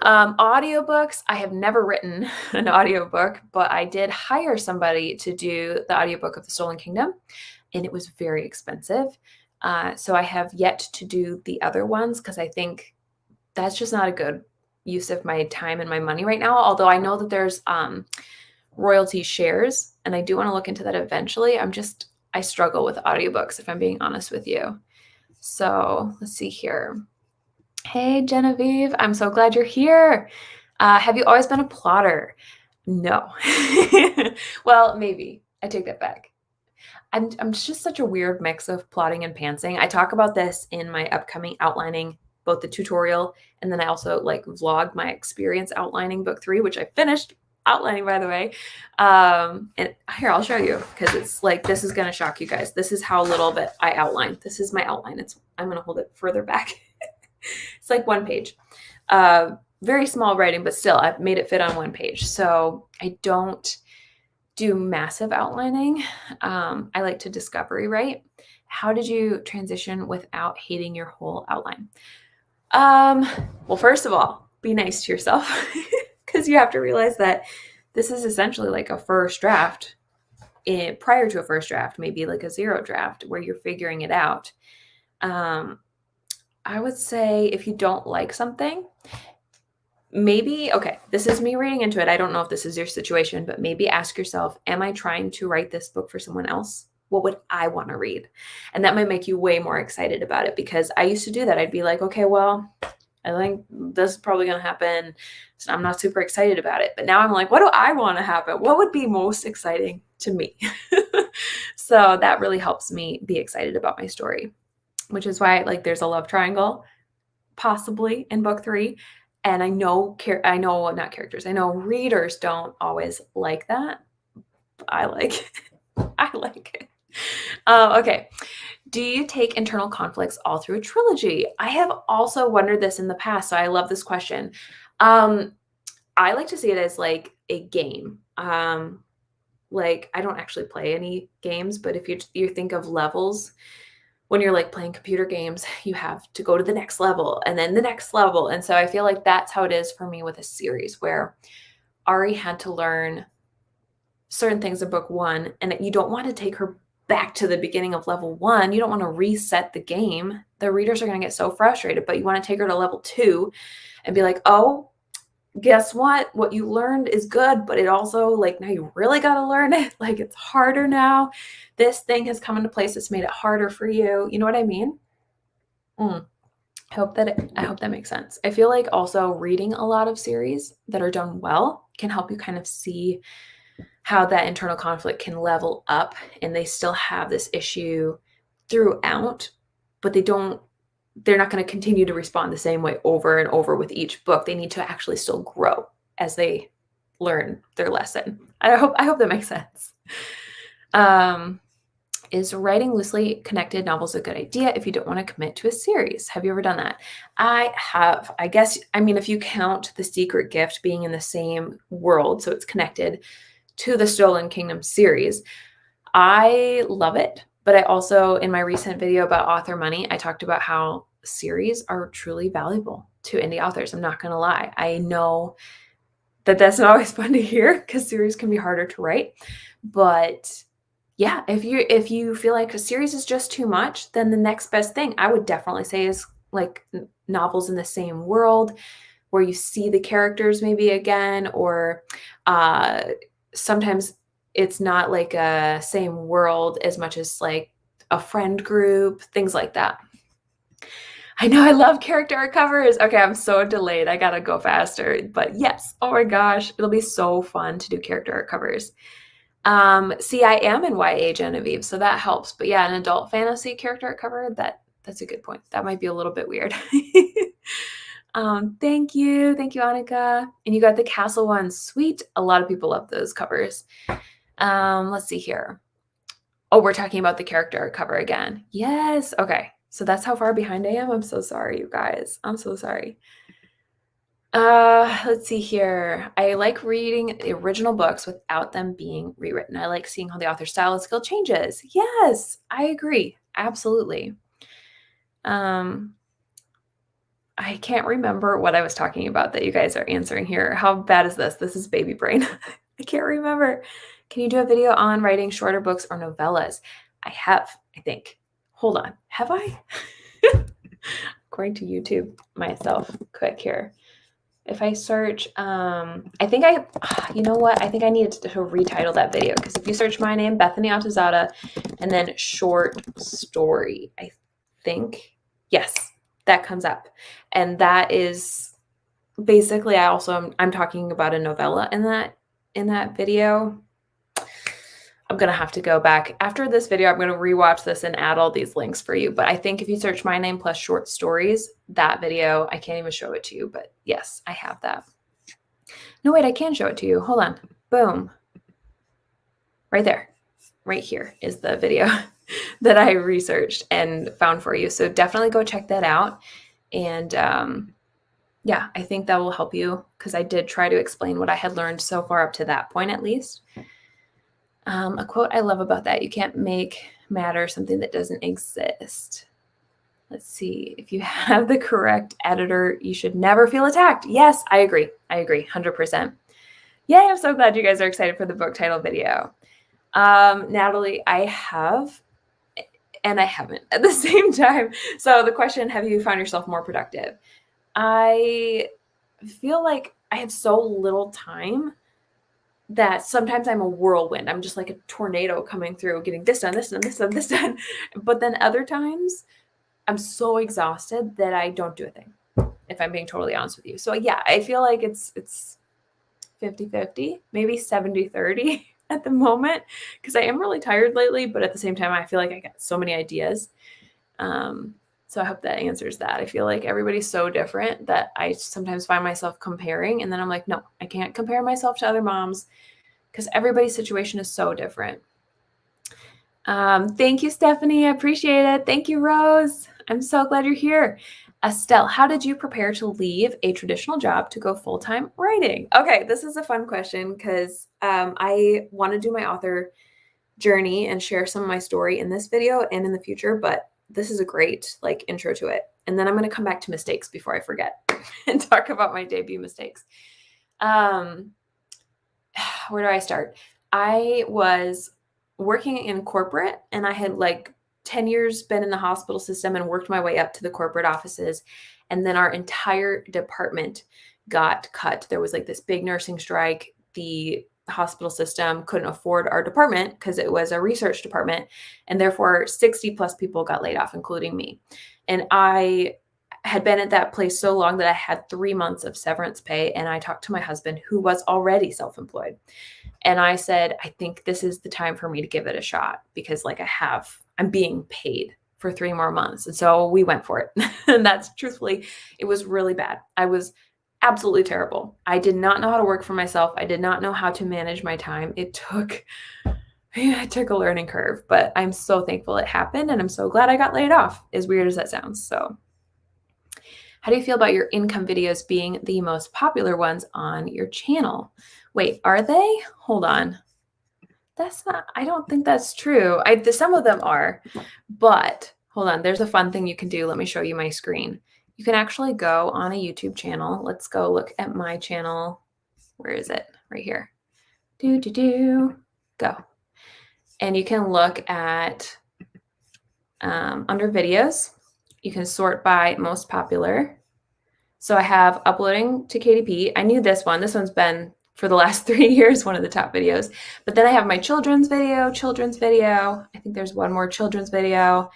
Speaker 1: Audiobooks, I have never written an audiobook, but I did hire somebody to do the audiobook of The Stolen Kingdom, and it was very expensive. So I have yet to do the other ones because I think that's just not a good use of my time and my money right now. Although I know that there's royalty shares, and I do want to look into that eventually. I struggle with audiobooks, if I'm being honest with you. So let's see here. Hey, Genevieve, I'm so glad you're here. Have you always been a plotter? No. Well, maybe. I take that back. I'm just such a weird mix of plotting and pantsing. I talk about this in my upcoming outlining, both the tutorial, and then I also like vlog my experience outlining book 3, which I finished outlining, by the way. And here, I'll show you, because it's like, this is going to shock you guys. This is how little bit I outline. This is my outline. I'm going to hold it further back. It's like 1 page. Very small writing, but still, I've made it fit on 1 page. So I don't do massive outlining. I like to discovery write. How did you transition without hating your whole outline? Well, first of all, be nice to yourself, because you have to realize that this is essentially like a first draft. Prior to a first draft, maybe like a 0 draft where you're figuring it out. I would say if you don't like something, maybe, okay, this is me reading into it. I don't know if this is your situation, but maybe ask yourself, am I trying to write this book for someone else? What would I want to read? And that might make you way more excited about it, because I used to do that. I'd be like, okay, well, I think this is probably going to happen, so I'm not super excited about it. But now I'm like, what do I want to happen? What would be most exciting to me? So that really helps me be excited about my story, which is why like there's a love triangle possibly in book 3. And I know not characters. I know readers don't always like that. I like it. I like it. Okay. Do you take internal conflicts all through a trilogy? I have also wondered this in the past, so I love this question. I like to see it as like a game. Like I don't actually play any games, but if you think of levels, when you're like playing computer games, you have to go to the next level and then the next level. And so I feel like that's how it is for me with a series, where Ari had to learn certain things in book 1, and you don't want to take her back to the beginning of level 1. You don't want to reset the game. The readers are going to get so frustrated, but you want to take her to level 2 and be like, oh, guess what? What you learned is good, but it also, like, now you really got to learn it. Like, it's harder now. This thing has come into place that's made it harder for you. You know what I mean? I hope that makes sense. I feel like also reading a lot of series that are done well can help you kind of see how that internal conflict can level up, and they still have this issue throughout, but they're not going to continue to respond the same way over and over with each book. They need to actually still grow as they learn their lesson. I hope that makes sense. Is writing loosely connected novels a good idea if you don't want to commit to a series? Have you ever done that? I have. I guess, I mean, if you count The Secret Gift being in the same world, so it's connected to the Stolen Kingdom series, I love it. But I also, in my recent video about author money, I talked about how series are truly valuable to indie authors. I'm not going to lie. I know that that's not always fun to hear because series can be harder to write. But yeah, if you feel like a series is just too much, then the next best thing I would definitely say is like novels in the same world where you see the characters maybe again, or sometimes it's not like a same world as much as like a friend group, things like that. I know, I love character art covers. Okay, I'm so delayed. I gotta go faster. But yes, oh my gosh, it'll be so fun to do character art covers. See, I am in YA Genevieve, so that helps. But yeah, an adult fantasy character art cover, that's a good point. That might be a little bit weird. Thank you, Annika. And you got the castle one. Sweet. A lot of people love those covers. Let's see here. Oh, we're talking about the character art cover again. Yes. Okay. So that's how far behind I am. I'm so sorry, you guys. I'm so sorry. Let's see here. I like reading the original books without them being rewritten. I like seeing how the author's style and skill changes. Yes, I agree. Absolutely. I can't remember what I was talking about that you guys are answering here. How bad is this? This is baby brain. I can't remember. Can you do a video on writing shorter books or novellas? I have, I think. Hold on. Have I? According to YouTube myself, quick here. If I search, you know what? I think I needed to retitle that video, because if you search my name, Bethany Altazada, and then short story, I think, yes, that comes up. And that is basically, I'm talking about a novella in that video. I'm going to have to go back after this video. I'm going to rewatch this and add all these links for you. But I think if you search my name plus short stories, that video, I can't even show it to you, but yes, I have that. No, wait, I can show it to you. Hold on. Boom. Right there. Right here is the video that I researched and found for you. So definitely go check that out. And yeah, I think that will help you, because I did try to explain what I had learned so far up to that point, at least. A quote I love about that: you can't make matter something that doesn't exist. Let's see. If you have the correct editor, you should never feel attacked. Yes, I agree. 100%. Yay, I'm so glad you guys are excited for the book title video. Natalie, I have, and I haven't at the same time. So the question, have you found yourself more productive? I feel like I have so little time that sometimes I'm a whirlwind. I'm just like a tornado coming through, getting this done, this done, this done, this done. But then other times I'm so exhausted that I don't do a thing, if I'm being totally honest with you. So yeah, I feel like it's 50-50, maybe 70-30 at the moment, because I am really tired lately, but at the same time, I feel like I got so many ideas. So I hope that answers that. I feel like everybody's so different that I sometimes find myself comparing, and then I'm like, no, I can't compare myself to other moms, because everybody's situation is so different. Thank you, Stephanie. I appreciate it. Thank you, Rose. I'm so glad you're here. Estelle, how did you prepare to leave a traditional job to go full-time writing? Okay, this is a fun question, because I want to do my author journey and share some of my story in this video and in the future, but this is a great like intro to it. And then I'm going to come back to mistakes before I forget and talk about my debut mistakes. Where do I start? I was working in corporate, and I had like 10 years been in the hospital system and worked my way up to the corporate offices. And then our entire department got cut. There was like this big nursing strike. The hospital system couldn't afford our department because it was a research department, and therefore 60 plus people got laid off, including me. And I had been at that place so long that I had 3 months of severance pay. And I talked to my husband, who was already self-employed. And I said, I think this is the time for me to give it a shot because like I'm being paid for 3 more months. And so we went for it. And that's truthfully, it was really bad. I was absolutely terrible. I did not know how to work for myself. I did not know how to manage my time. It took a learning curve, but I'm so thankful it happened. And I'm so glad I got laid off, as weird as that sounds. So how do you feel about your income videos being the most popular ones on your channel? Wait, are they? Hold on. I don't think that's true. Some of them are, but hold on. There's a fun thing you can do. Let me show you my screen. You can actually go on a YouTube channel. Let's go look at my channel. Where is it? Right here. Go. And you can look at under videos. You can sort by most popular. So I have uploading to KDP. I knew this one. This one's been for the last 3 years one of the top videos. But then I have my children's video. I think there's one more children's video.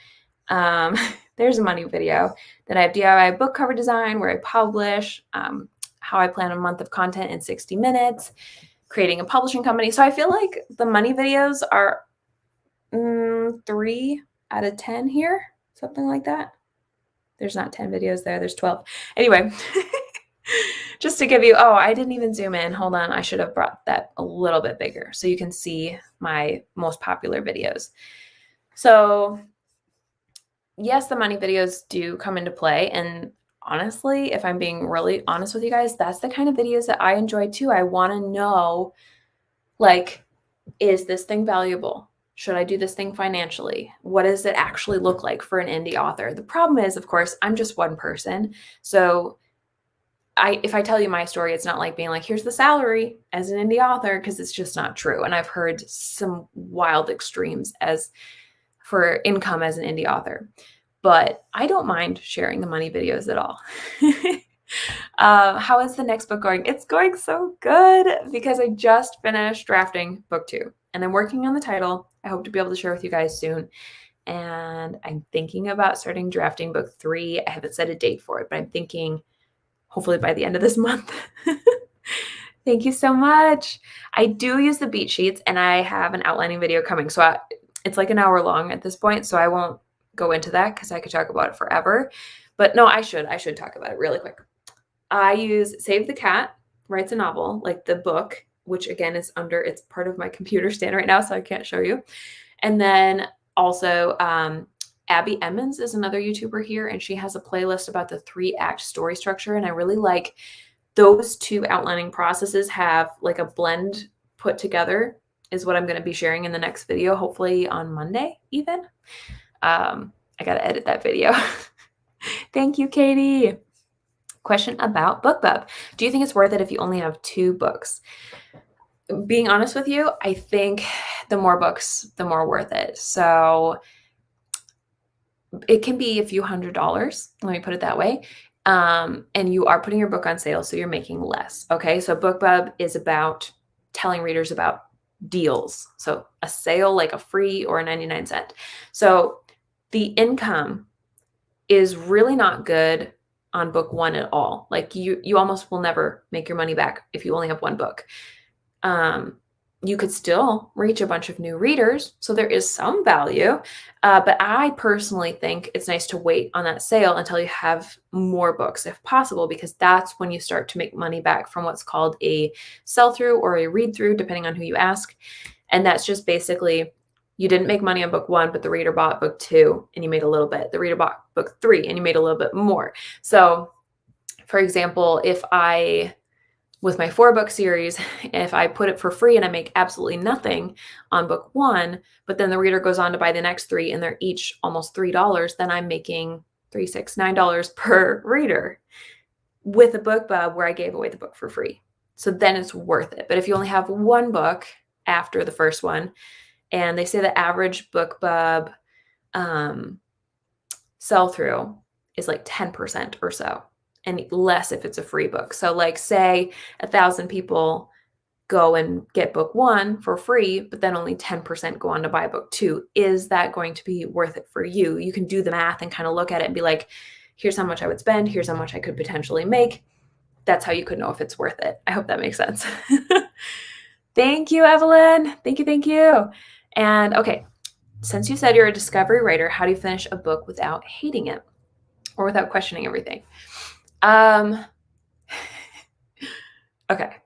Speaker 1: There's a money video. Then I have DIY book cover design where I publish how I plan a month of content in 60 minutes, creating a publishing company. So I feel like the money videos are 3 out of 10 here, something like that. There's not 10 videos there. There's 12. Anyway, just to give you, I didn't even zoom in. Hold on. I should have brought that a little bit bigger so you can see my most popular videos. So yes, the money videos do come into play. And honestly, if I'm being really honest with you guys, that's the kind of videos that I enjoy too. I want to know, like, is this thing valuable? Should I do this thing financially? What does it actually look like for an indie author? The problem is, of course, I'm just one person. So if I tell you my story, it's not like being like, here's the salary as an indie author, because it's just not true. And I've heard some wild extremes as for income as an indie author, but I don't mind sharing the money videos at all. How is the next book going? It's going so good because I just finished drafting book 2 and I'm working on the title. I hope to be able to share with you guys soon. And I'm thinking about starting drafting book 3. I haven't set a date for it, but I'm thinking hopefully by the end of this month. Thank you so much. I do use the beat sheets and I have an outlining video coming. So it's like an hour long at this point. So I won't go into that because I could talk about it forever. But no, I should talk about it really quick. I use Save the Cat Writes a Novel, like the book, which again is it's part of my computer stand right now, so I can't show you. And then also Abby Emmons is another YouTuber here, and she has a playlist about the 3-act story structure. And I really like those 2 outlining processes have like a blend put together is what I'm going to be sharing in the next video, hopefully on Monday even. I got to edit that video. Thank you, Katie. Question about BookBub. Do you think it's worth it if you only have 2 books? Being honest with you, I think the more books, the more worth it. So it can be a few $100s, let me put it that way. And you are putting your book on sale, so you're making less. Okay, so BookBub is about telling readers about deals. So a sale, like a free or a 99-cent. So the income is really not good on book 1 at all. Like you almost will never make your money back if you only have 1 book. You could still reach a bunch of new readers, so there is some value. But I personally think it's nice to wait on that sale until you have more books if possible, because that's when you start to make money back from what's called a sell-through or a read-through, depending on who you ask. And that's just basically you didn't make money on book 1, but the reader bought book 2 and you made a little bit. The reader bought book 3 and you made a little bit more. So for example, with my 4-book series, if I put it for free and I make absolutely nothing on book 1, but then the reader goes on to buy the next 3 and they're each almost $3, then I'm making $3, $6, $9 per reader with a BookBub where I gave away the book for free. So then it's worth it. But if you only have 1 book after the first one, and they say the average BookBub sell-through is like 10% or so. and less if it's a free book. So like say 1,000 people go and get book 1 for free, but then only 10% go on to buy book 2. Is that going to be worth it for you? You can do the math and kind of look at it and be like, here's how much I would spend. Here's how much I could potentially make. That's how you could know if it's worth it. I hope that makes sense. Thank you, Evelyn. Thank you. Thank you. And okay, since you said you're a discovery writer, how do you finish a book without hating it or without questioning everything? Okay.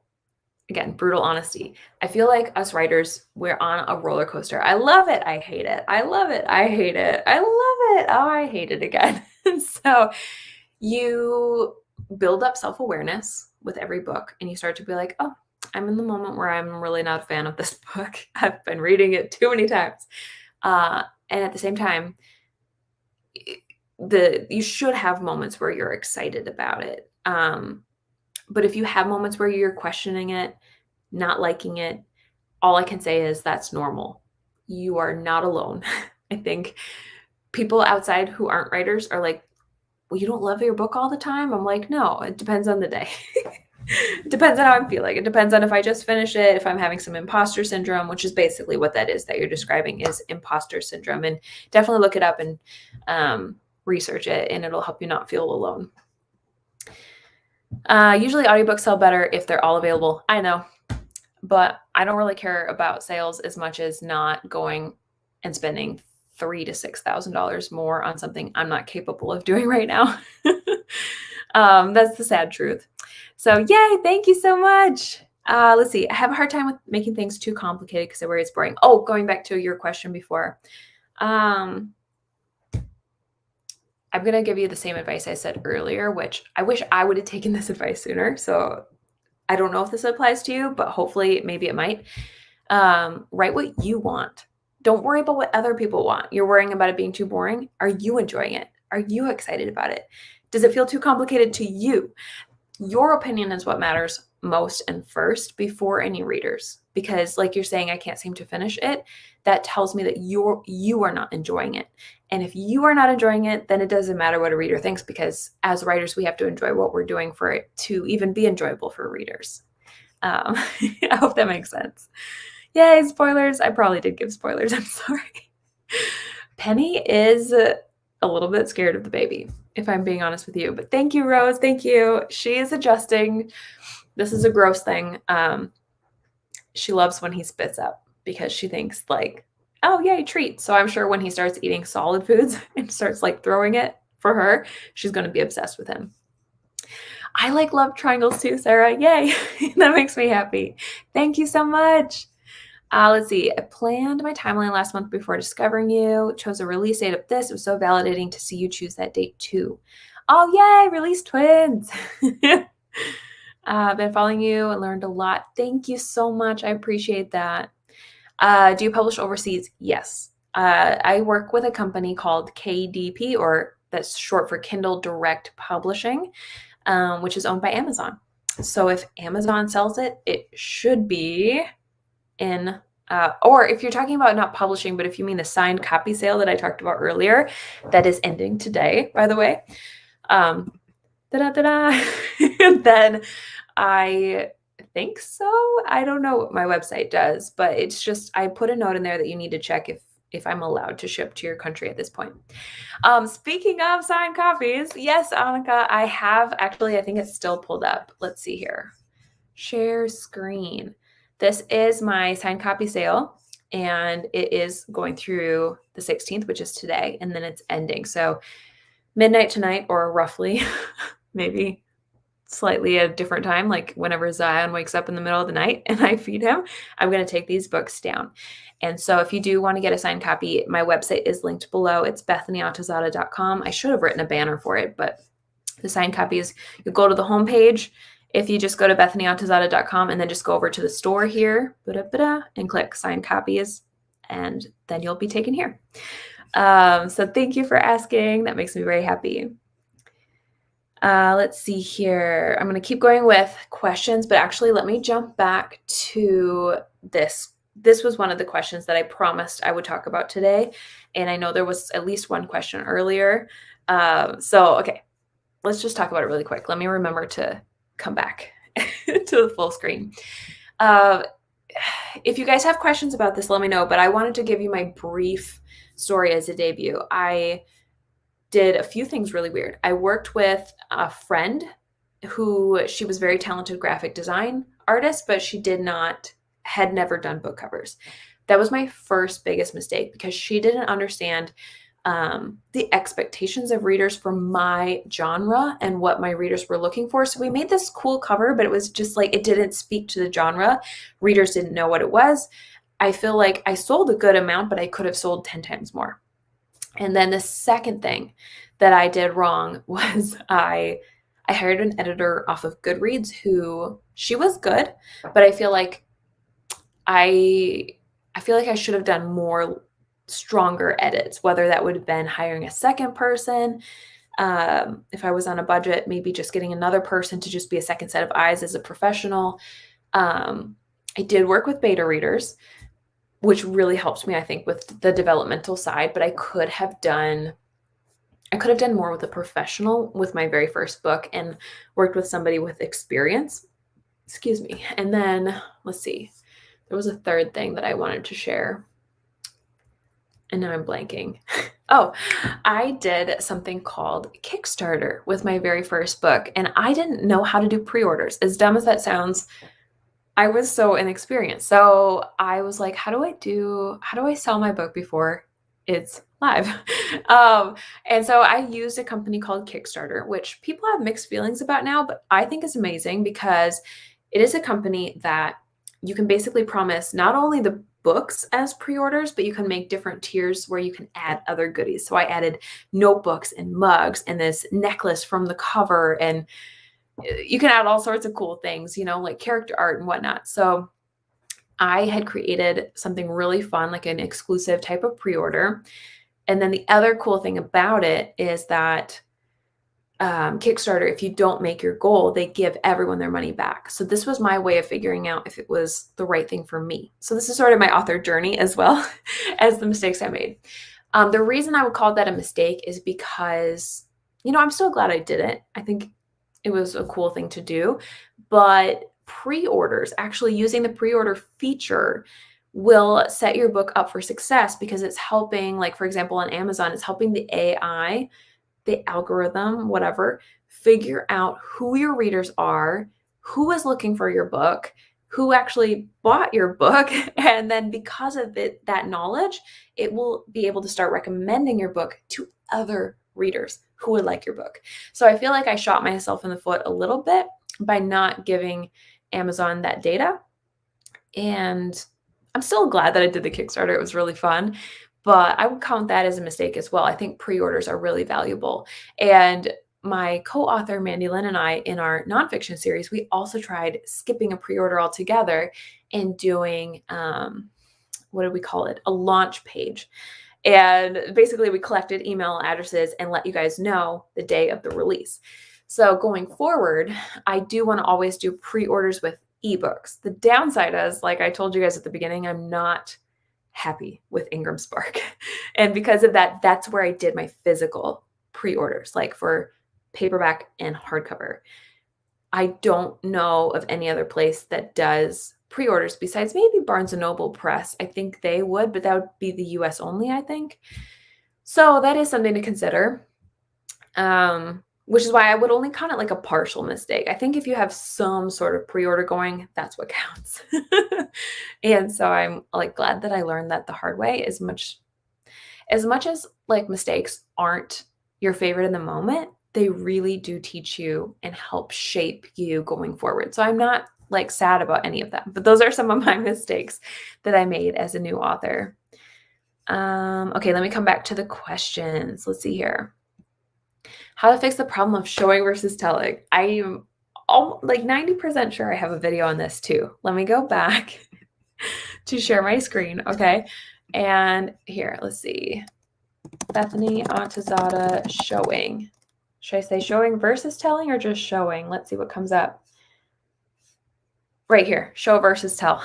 Speaker 1: Again, brutal honesty. I feel like us writers, we're on a roller coaster. I love it. I hate it. I love it. I hate it. I love it. Oh, I hate it again. So you build up self-awareness with every book and you start to be like, oh, I'm in the moment where I'm really not a fan of this book. I've been reading it too many times. And at the same time, you should have moments where you're excited about it. But if you have moments where you're questioning it, not liking it, all I can say is that's normal. You are not alone. I think people outside who aren't writers are like, well, you don't love your book all the time? I'm like, no, it depends on the day. It depends on how I'm feeling. It depends on if I just finish it, if I'm having some imposter syndrome, which is basically what that is that you're describing is imposter syndrome. And definitely look it up and research it, and it'll help you not feel alone. Usually audiobooks sell better if they're all available. I know, but I don't really care about sales as much as not going and spending $3,000 to $6,000 more on something I'm not capable of doing right now. That's the sad truth. So yay, thank you so much. Let's see. I have a hard time with making things too complicated because I worry it's boring. Oh, going back to your question before. I'm going to give you the same advice I said earlier, which I wish I would have taken this advice sooner. So I don't know if this applies to you, but hopefully maybe it might. Write what you want. Don't worry about what other people want. You're worrying about it being too boring. Are you enjoying it? Are you excited about it? Does it feel too complicated to you? Your opinion is what matters most and first before any readers. Because like you're saying, I can't seem to finish it. That tells me that you are not enjoying it. And if you are not enjoying it, then it doesn't matter what a reader thinks, because as writers, we have to enjoy what we're doing for it to even be enjoyable for readers. I hope that makes sense. Yay, spoilers. I probably did give spoilers. I'm sorry. Penny is a little bit scared of the baby, if I'm being honest with you. But thank you, Rose. Thank you. She is adjusting. This is a gross thing. She loves when he spits up because she thinks like, oh, yay, treat. So I'm sure when he starts eating solid foods and starts like throwing it for her, she's going to be obsessed with him. I like love triangles too, Sarah. Yay. That makes me happy. Thank you so much. Let's see. I planned my timeline last month before discovering you. Chose a release date of this. It was so validating to see you choose that date too. Oh, yay. Release twins. I've been following you and learned a lot. Thank you so much. I appreciate that. Do you publish overseas? Yes. I work with a company called KDP, or that's short for Kindle Direct Publishing, which is owned by Amazon. So if Amazon sells it, it should be in, or if you're talking about not publishing, but if you mean the signed copy sale that I talked about earlier, that is ending today, by the way. Then I think so. I don't know what my website does, but it's just, I put a note in there that you need to check if I'm allowed to ship to your country at this point. Speaking of signed copies, yes, Annika, I have actually, I think it's still pulled up. Let's see here. Share screen. This is my signed copy sale, and it is going through the 16th, which is today, and then it's ending. So midnight tonight, or roughly, maybe slightly a different time, like whenever Zion wakes up in the middle of the night and I feed him, I'm going to take these books down. And so if you do want to get a signed copy, my website is linked below. It's BethanyAltazada.com. I should have written a banner for it, but the signed copies, you go to the homepage. If you just go to BethanyAltazada.com and then just go over to the store here, and click signed copies, and then you'll be taken here. So thank you for asking. That makes me very happy. Let's see here. I'm going to keep going with questions, but actually let me jump back to this. This was one of the questions that I promised I would talk about today. And I know there was at least one question earlier. Okay. let's just talk about it really quick. Let me remember to come back to the full screen. If you guys have questions about this, let me know, but I wanted to give you my brief story as a debut. I did a few things really weird. I worked with a friend who, she was very talented graphic design artist, but she had never done book covers. That was my first biggest mistake because she didn't understand the expectations of readers for my genre and what my readers were looking for. So we made this cool cover, but it was just like, it didn't speak to the genre. Readers didn't know what it was. I feel like I sold a good amount, but I could have sold 10 times more. And then the second thing that I did wrong was I hired an editor off of Goodreads who, she was good, but I feel like I should have done more stronger edits, whether that would have been hiring a second person. If I was on a budget, maybe just getting another person to just be a second set of eyes as a professional. I did work with beta readers, which really helped me, I think, with the developmental side, but I could have done more with a professional with my very first book and worked with somebody with experience. Excuse me. And then let's see. There was a third thing that I wanted to share. And now I'm blanking. Oh, I did something called Kickstarter with my very first book, and I didn't know how to do pre-orders. As dumb as that sounds, I was so inexperienced. So I was like, how do I sell my book before it's live? And so I used a company called Kickstarter, which people have mixed feelings about now, but I think is amazing because it is a company that you can basically promise not only the books as pre-orders, but you can make different tiers where you can add other goodies. So I added notebooks and mugs and this necklace from the cover, and you can add all sorts of cool things, like character art and whatnot. So I had created something really fun, like an exclusive type of pre-order. And then the other cool thing about it is that Kickstarter, if you don't make your goal, they give everyone their money back. So this was my way of figuring out if it was the right thing for me. So this is sort of my author journey as well as the mistakes I made. The reason I would call that a mistake is because, I'm still glad I did it. I think it was a cool thing to do, but pre-orders, actually using the pre-order feature, will set your book up for success because it's helping, like for example, on Amazon, it's helping the AI, the algorithm, whatever, figure out who your readers are, who is looking for your book, who actually bought your book. And then because of that knowledge, it will be able to start recommending your book to other readers who would like your book. So I feel like I shot myself in the foot a little bit by not giving Amazon that data. And I'm still glad that I did the Kickstarter. It was really fun, but I would count that as a mistake as well. I think pre-orders are really valuable. And my co-author, Mandy Lynn, and I, in our nonfiction series, we also tried skipping a pre-order altogether and doing, what did we call it? A launch page. And basically we collected email addresses and let you guys know the day of the release. So going forward, I do want to always do pre-orders with ebooks. The downside is, like I told you guys at the beginning, I'm not happy with Ingram Spark. And because of that, that's where I did my physical pre-orders, like for paperback and hardcover. I don't know of any other place that does pre-orders besides maybe Barnes & Noble Press. I think they would, but that would be the US only, I think. So that is something to consider, which is why I would only count it like a partial mistake. I think if you have some sort of pre-order going, that's what counts. And so I'm like glad that I learned that the hard way. As much as like mistakes aren't your favorite in the moment, they really do teach you and help shape you going forward. So I'm not like sad about any of them, but those are some of my mistakes that I made as a new author. Okay, let me come back to the questions. Let's see here. How to fix the problem of showing versus telling. I am like 90% sure I have a video on this too. Let me go back to share my screen, okay? And here, let's see. Bethany Atazada showing. Should I say showing versus telling or just showing? Let's see what comes up. right here, show versus tell.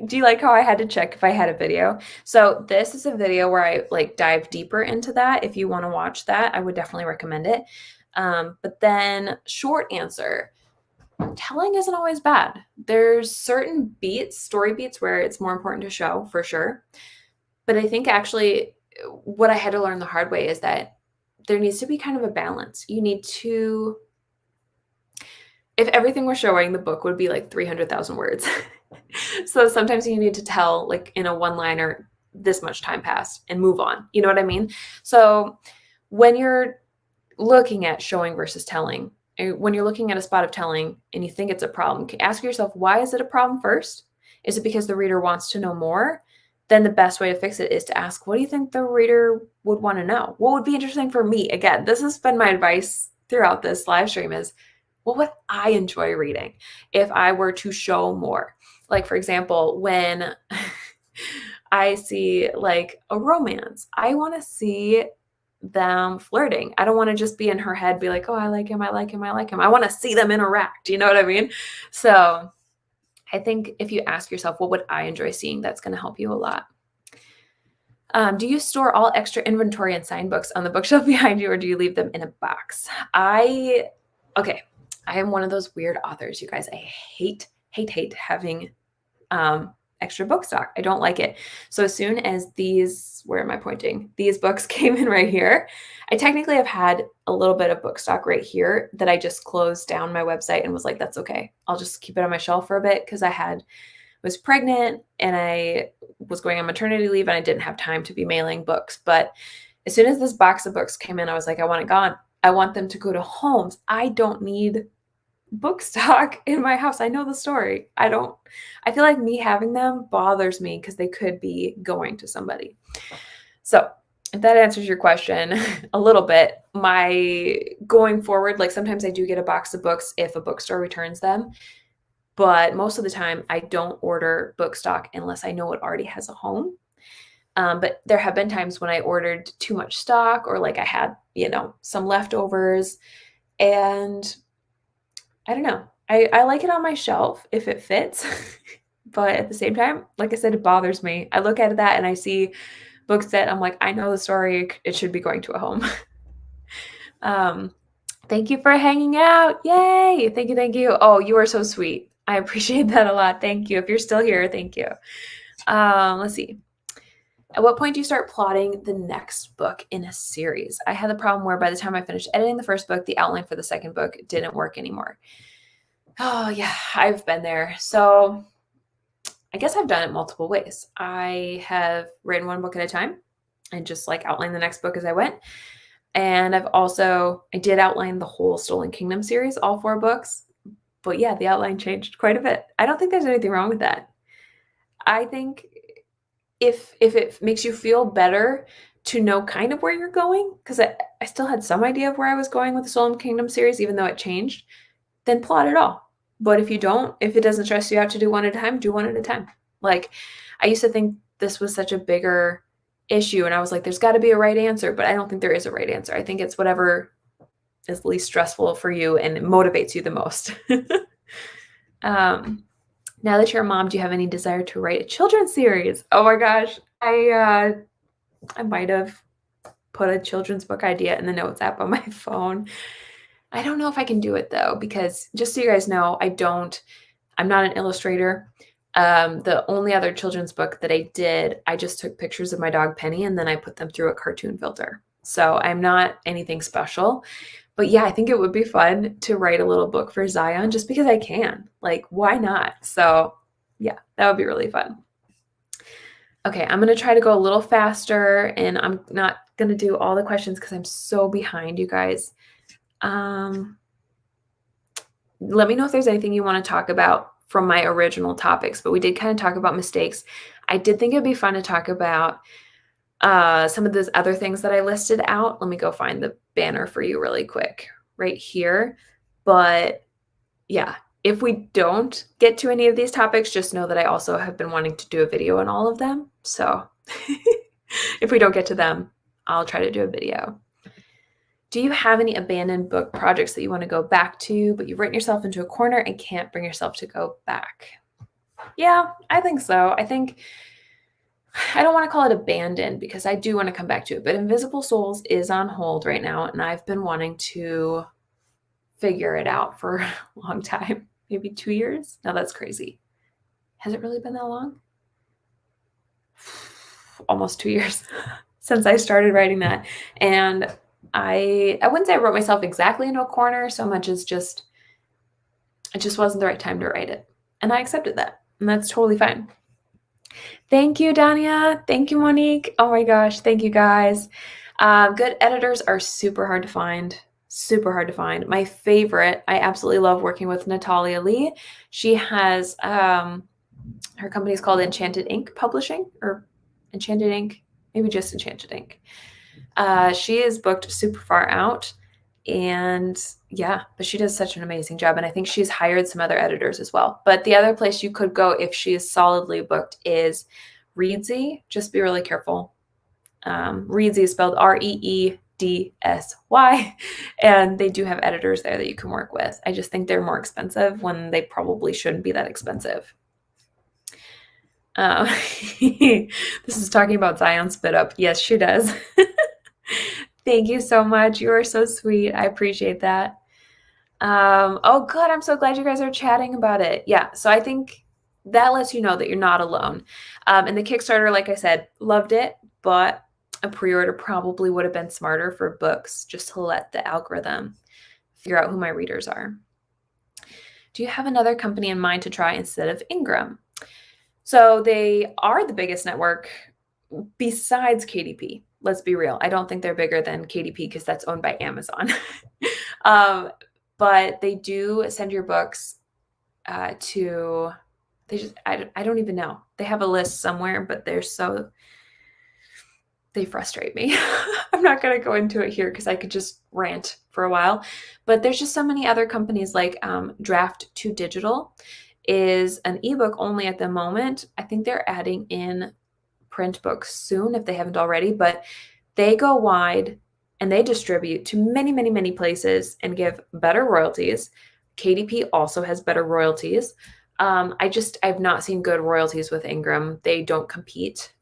Speaker 1: Do you like how I had to check if I had a video? So this is a video where I like dive deeper into that. If you want to watch that, I would definitely recommend it. But then short answer, telling isn't always bad. There's certain beats, story beats, where it's more important to show for sure. But I think actually what I had to learn the hard way is that there needs to be kind of a balance. You need to, if everything we're showing, the book would be like 300,000 words. So sometimes you need to tell like in a one-liner, this much time passed and move on. You know what I mean? So when you're looking at showing versus telling, when you're looking at a spot of telling and you think it's a problem, ask yourself, why is it a problem first? Is it because the reader wants to know more? Then the best way to fix it is to ask, what do you think the reader would want to know? What would be interesting for me? Again, this has been my advice throughout this live stream is, what would I enjoy reading if I were to show more? Like, for example, when I see like a romance, I want to see them flirting. I don't want to just be in her head, be like, oh, I like him, I like him, I like him. I want to see them interact. You know what I mean? So I think if you ask yourself, what would I enjoy seeing? That's going to help you a lot. Do you store all extra inventory and signed books on the bookshelf behind you, or do you leave them in a box? Okay, I am one of those weird authors, you guys. I hate having extra book stock. I don't like it. So as soon as these, where am I pointing? These books came in right here. I technically have had a little bit of book stock right here that I just closed down my website and was like, that's okay. I'll just keep it on my shelf for a bit because was pregnant and I was going on maternity leave and I didn't have time to be mailing books. But as soon as this box of books came in, I was like, I want it gone. I want them to go to homes. I don't need book stock in my house. I know the story. I feel like me having them bothers me because they could be going to somebody. So if that answers your question a little bit, my going forward, like sometimes I do get a box of books if a bookstore returns them, but most of the time I don't order book stock unless I know it already has a home. But there have been times when I ordered too much stock or like I had, some leftovers, and I don't know. I like it on my shelf if it fits, but at the same time, like I said, it bothers me. I look at that and I see books that I'm like, I know the story. It should be going to a home. Thank you for hanging out. Yay. Thank you. Oh, you are so sweet. I appreciate that a lot. Thank you. If you're still here, thank you. Let's see. At what point do you start plotting the next book in a series? I had the problem where by the time I finished editing the first book, the outline for the second book didn't work anymore. Oh yeah, I've been there. So I guess I've done it multiple ways. I have written one book at a time and just like outlined the next book as I went. And I did outline the whole Stolen Kingdom series, all 4 books. But yeah, the outline changed quite a bit. I don't think there's anything wrong with that. I think if it makes you feel better to know kind of where you're going, because I still had some idea of where I was going with the Stolen Kingdom series, even though it changed, then plot it all. But if it doesn't stress you out to do one at a time, do one at a time. Like, I used to think this was such a bigger issue, and I was like, there's got to be a right answer, but I don't think there is a right answer. I think it's whatever is least stressful for you and motivates you the most. Now that you're a mom, do you have any desire to write a children's series? Oh my gosh, I might have put a children's book idea in the notes app on my phone. I don't know if I can do it though, because just so you guys know, I'm not an illustrator. The only other children's book that I did, I just took pictures of my dog Penny and then I put them through a cartoon filter. So I'm not anything special. But yeah, I think it would be fun to write a little book for Zion just because I can. Like, why not? So yeah, that would be really fun. Okay, I'm going to try to go a little faster and I'm not going to do all the questions because I'm so behind, you guys. Let me know if there's anything you want to talk about from my original topics, but we did kind of talk about mistakes. I did think it'd be fun to talk about some of those other things that I listed out. Let me go find the banner for you really quick right here. But yeah, if we don't get to any of these topics, just know that I also have been wanting to do a video on all of them. So if we don't get to them, I'll try to do a video. Do you have any abandoned book projects that you want to go back to, but you've written yourself into a corner and can't bring yourself to go back? Yeah, I think so. I don't want to call it abandoned because I do want to come back to it, but Invisible Souls is on hold right now, and I've been wanting to figure it out for a long time. Maybe 2 years? No, that's crazy. Has it really been that long? Almost 2 years since I started writing that. And I wouldn't say I wrote myself exactly into a corner so much as it just wasn't the right time to write it. And I accepted that. And that's totally fine. Thank you, Dania. Thank you, Monique. Oh my gosh. Thank you, guys. Good editors are super hard to find. Super hard to find. My favorite, I absolutely love working with Natalia Lee. She has, her company is called Enchanted Ink Publishing, or Enchanted Ink, maybe just Enchanted Ink. She is booked super far out, and yeah, but she does such an amazing job, and I think she's hired some other editors as well. But the other place you could go if she is solidly booked is Reedsy. Just be really careful. Reedsy is spelled Reedsy, and they do have editors there that you can work with. I just think they're more expensive when they probably shouldn't be that expensive. This is talking about Zion Spit Up. Yes, she does. Thank you so much. You are so sweet. I appreciate that. Oh, good. I'm so glad you guys are chatting about it. Yeah, so I think that lets you know that you're not alone. And the Kickstarter, like I said, loved it, but a pre-order probably would have been smarter for books, just to let the algorithm figure out who my readers are. Do you have another company in mind to try instead of Ingram? So they are the biggest network besides KDP. Let's be real. I don't think they're bigger than KDP because that's owned by Amazon. But they do send your books to, I don't even know. They have a list somewhere, but they frustrate me. I'm not going to go into it here because I could just rant for a while. But there's just so many other companies like Draft to Digital is an ebook only at the moment. I think they're adding in print books soon if they haven't already, but they go wide and they distribute to many, many, many places and give better royalties. KDP also has better royalties. I've not seen good royalties with Ingram. They don't compete.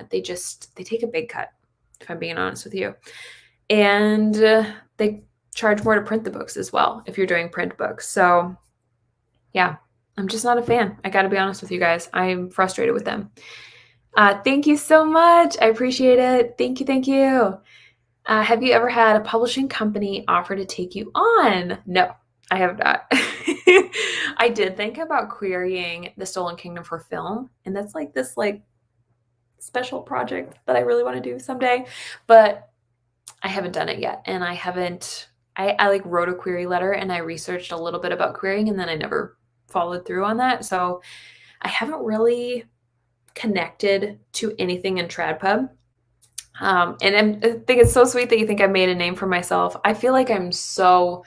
Speaker 1: They take a big cut, if I'm being honest with you. And they charge more to print the books as well if you're doing print books. So yeah, I'm just not a fan. I got to be honest with you guys. I'm frustrated with them. Thank you so much. I appreciate it. Thank you. Thank you. Have you ever had a publishing company offer to take you on? No, I have not. I did think about querying The Stolen Kingdom for film, and that's like this special project that I really want to do someday, but I haven't done it yet. And I wrote a query letter and I researched a little bit about querying, and then I never followed through on that. So I haven't really connected to anything in TradPub. I think it's so sweet that you think I made a name for myself. I feel like I'm so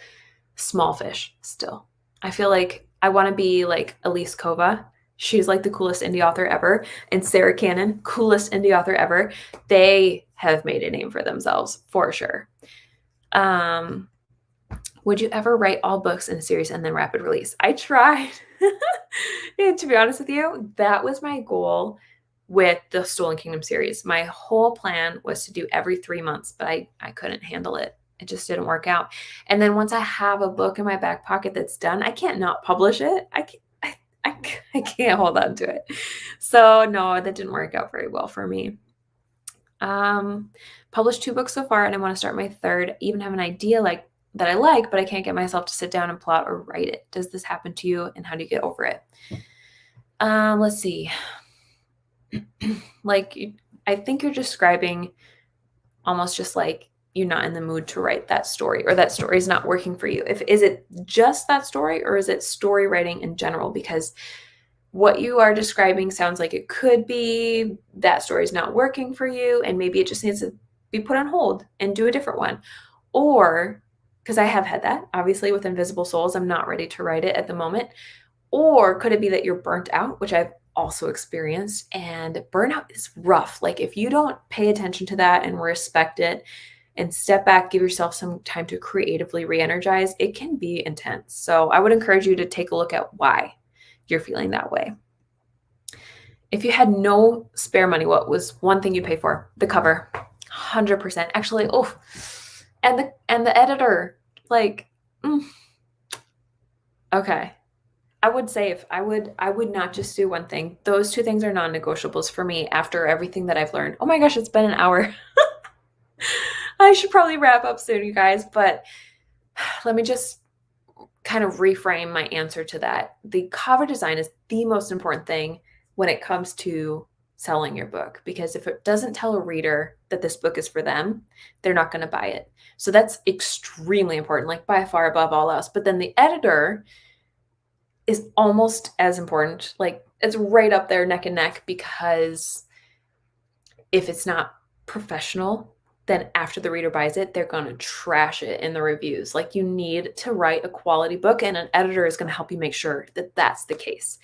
Speaker 1: small fish still. I feel like I want to be like Elise Kova. She's like the coolest indie author ever. And Sarah Cannon, coolest indie author ever. They have made a name for themselves for sure. Would you ever write all books in a series and then rapid release? I tried. To be honest with you, that was my goal with the Stolen Kingdom series. My whole plan was to do every 3 months, but I couldn't handle it. It just didn't work out. And then once I have a book in my back pocket that's done, I can't not publish it. I can't hold on to it. So no, that didn't work out very well for me. Published 2 books so far, and I want to start my third. Even have an idea that I like, but I can't get myself to sit down and plot or write it. Does this happen to you, and how do you get over it? Let's see. I think you're describing almost just like you're not in the mood to write that story, or that story is not working for you. Is it just that story, or is it story writing in general? Because what you are describing sounds like it could be that story is not working for you, and maybe it just needs to be put on hold and do a different one. Or, because I have had that, obviously, with Invisible Souls, I'm not ready to write it at the moment. Or could it be that you're burnt out, which I've also experienced, and burnout is rough. Like if you don't pay attention to that and respect it and step back, give yourself some time to creatively re-energize, it can be intense. So I would encourage you to take a look at why you're feeling that way. If you had no spare money, what was one thing you'd pay for? The cover. 100%. Actually, and the editor. Like, okay. I would save. I would not just do one thing. Those two things are non-negotiables for me after everything that I've learned. Oh my gosh, it's been an hour. I should probably wrap up soon, you guys, but let me just kind of reframe my answer to that. The cover design is the most important thing when it comes to selling your book, because if it doesn't tell a reader that this book is for them, they're not going to buy it. So that's extremely important, like by far above all else. But then the editor is almost as important. Like, it's right up there neck and neck, because if it's not professional, then after the reader buys it, they're going to trash it in the reviews. Like, you need to write a quality book, and an editor is going to help you make sure that that's the case.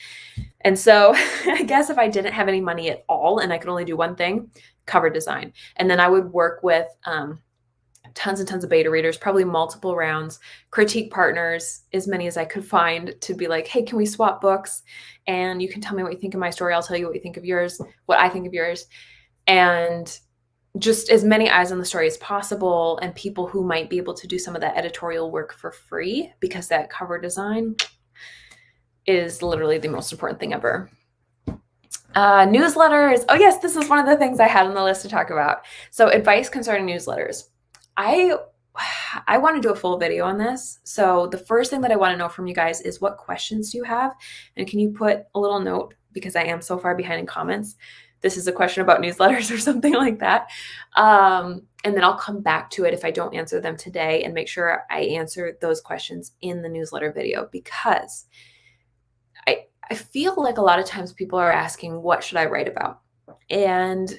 Speaker 1: And so I guess if I didn't have any money at all and I could only do one thing, cover design. And then I would work with tons and tons of beta readers, probably multiple rounds, critique partners, as many as I could find, to be like, hey, can we swap books? And you can tell me what you think of my story. I'll tell you what you think of yours, what I think of yours. And just as many eyes on the story as possible, and people who might be able to do some of that editorial work for free, because that cover design is literally the most important thing ever. Newsletters. Oh yes, this is one of the things I had on the list to talk about. So advice concerning newsletters. I want to do a full video on this. So the first thing that I want to know from you guys is, what questions do you have? And can you put a little note, because I am so far behind in comments, this is a question about newsletters or something like that. And then I'll come back to it if I don't answer them today, and make sure I answer those questions in the newsletter video, because I feel like a lot of times people are asking, what should I write about? And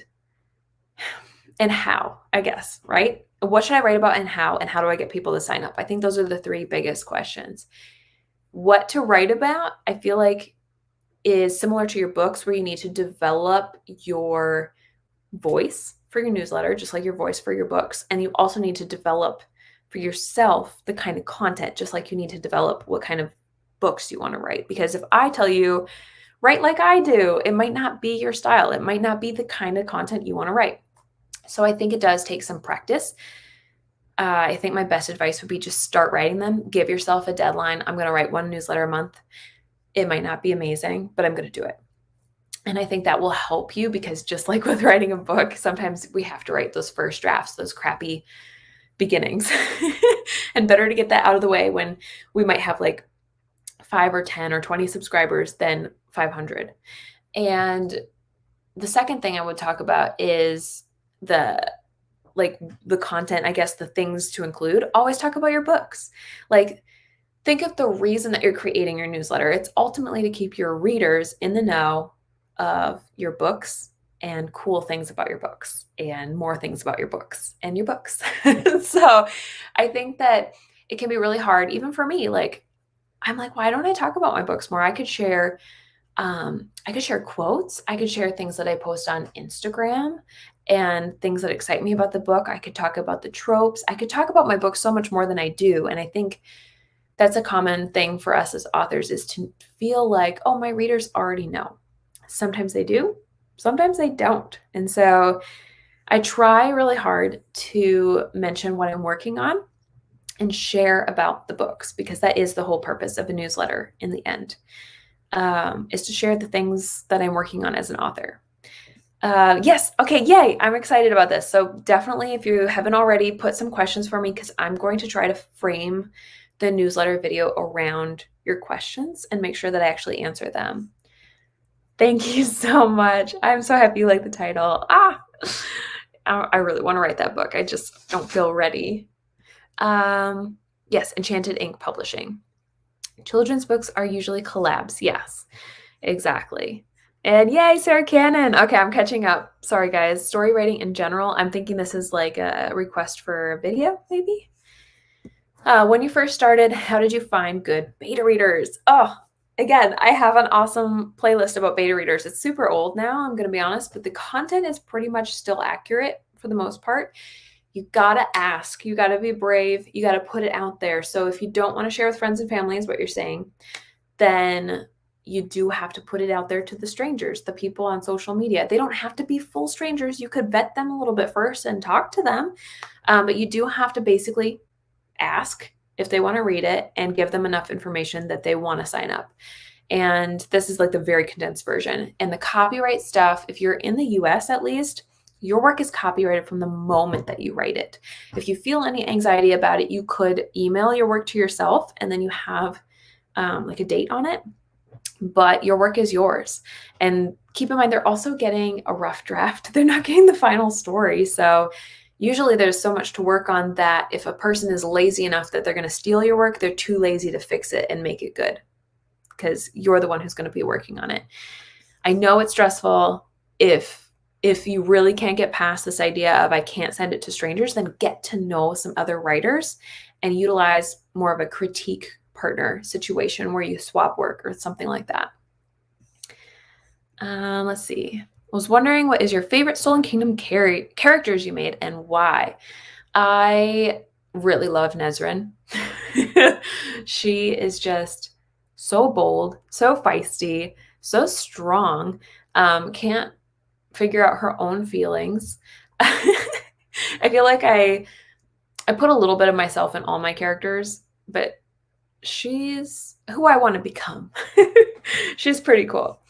Speaker 1: how, I guess, right? What should I write about, and how do I get people to sign up? I think those are the three biggest questions. What to write about, I feel like, is similar to your books, where you need to develop your voice for your newsletter, just like your voice for your books. And you also need to develop for yourself the kind of content, just like you need to develop what kind of books you want to write. Because if I tell you, write like I do, it might not be your style. It might not be the kind of content you want to write. So I think it does take some practice. I think my best advice would be just start writing them. Give yourself a deadline. I'm going to write one newsletter a month. It might not be amazing, but I'm going to do it. And I think that will help you, because just like with writing a book, sometimes we have to write those first drafts, those crappy beginnings. And better to get that out of the way when we might have like 5 or 10 or 20 subscribers than 500. And the second thing I would talk about is the content, I guess, the things to include. Always talk about your books. Like, think of the reason that you're creating your newsletter. It's ultimately to keep your readers in the know of your books and cool things about your books and more things about your books and your books. So I think that it can be really hard, even for me. Like, I'm like, why don't I talk about my books more? I could share quotes. I could share things that I post on Instagram and things that excite me about the book. I could talk about the tropes. I could talk about my book so much more than I do. And I think that's a common thing for us as authors, is to feel like, oh, my readers already know. Sometimes they do, sometimes they don't. And so I try really hard to mention what I'm working on and share about the books, because that is the whole purpose of a newsletter in the end, is to share the things that I'm working on as an author. Yes. Okay. Yay. I'm excited about this. So definitely, if you haven't already, put some questions for me, because I'm going to try to frame the newsletter video around your questions and make sure that I actually answer them. Thank you so much. I'm so happy you like the title. I really want to write that book. I just don't feel ready. Yes. Enchanted Ink Publishing. Children's books are usually collabs. Yes, exactly. And yay, Sarah Cannon. Okay, I'm catching up. Sorry, guys. Story writing in general. I'm thinking this is like a request for a video, maybe? When you first started, how did you find good beta readers? Oh, again, I have an awesome playlist about beta readers. It's super old now, I'm going to be honest, but the content is pretty much still accurate for the most part. You gotta ask, you gotta be brave, you gotta put it out there. So if you don't want to share with friends and family, is what you're saying, then you do have to put it out there to the strangers, the people on social media. They don't have to be full strangers. You could vet them a little bit first and talk to them. But you do have to basically ask if they want to read it and give them enough information that they want to sign up. And this is like the very condensed version. And the copyright stuff, if you're in the US at least, your work is copyrighted from the moment that you write it. If you feel any anxiety about it, you could email your work to yourself and then you have like a date on it, but your work is yours. And keep in mind, they're also getting a rough draft. They're not getting the final story. So usually there's so much to work on that if a person is lazy enough that they're going to steal your work, they're too lazy to fix it and make it good because you're the one who's going to be working on it. I know it's stressful. If you really can't get past this idea of I can't send it to strangers, then get to know some other writers and utilize more of a critique partner situation where you swap work or something like that. Let's see. I was wondering, what is your favorite Stolen Kingdom characters you made and why? I really love Nezrin. She is just so bold, so feisty, so strong, can't figure out her own feelings. I feel like I put a little bit of myself in all my characters, but she's who I want to become. She's pretty cool.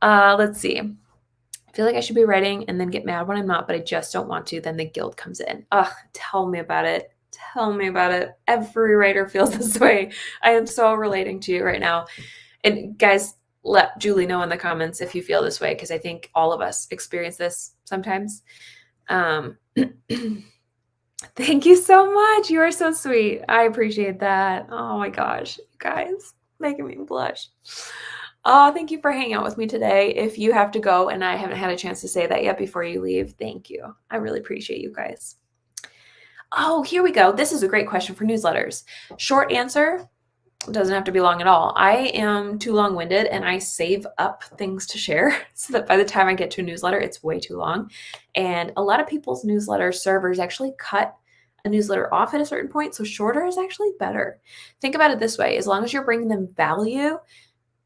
Speaker 1: Let's see. I feel like I should be writing and then get mad when I'm not, but I just don't want to. Then the guilt comes in. Ugh, tell me about it. Tell me about it. Every writer feels this way. I am so relating to you right now. And guys, let Julie know in the comments if you feel this way, because I think all of us experience this sometimes. Thank you so much. You are so sweet. I appreciate that. Oh my gosh, you guys, making me blush. Oh, thank you for hanging out with me today. If you have to go and I haven't had a chance to say that yet before you leave, thank you. I really appreciate you guys. Oh, here we go. This is a great question for newsletters. Short answer, doesn't have to be long at all. I am too long-winded and I save up things to share so that by the time I get to a newsletter, it's way too long. And a lot of people's newsletter servers actually cut a newsletter off at a certain point. So shorter is actually better. Think about it this way. As long as you're bringing them value,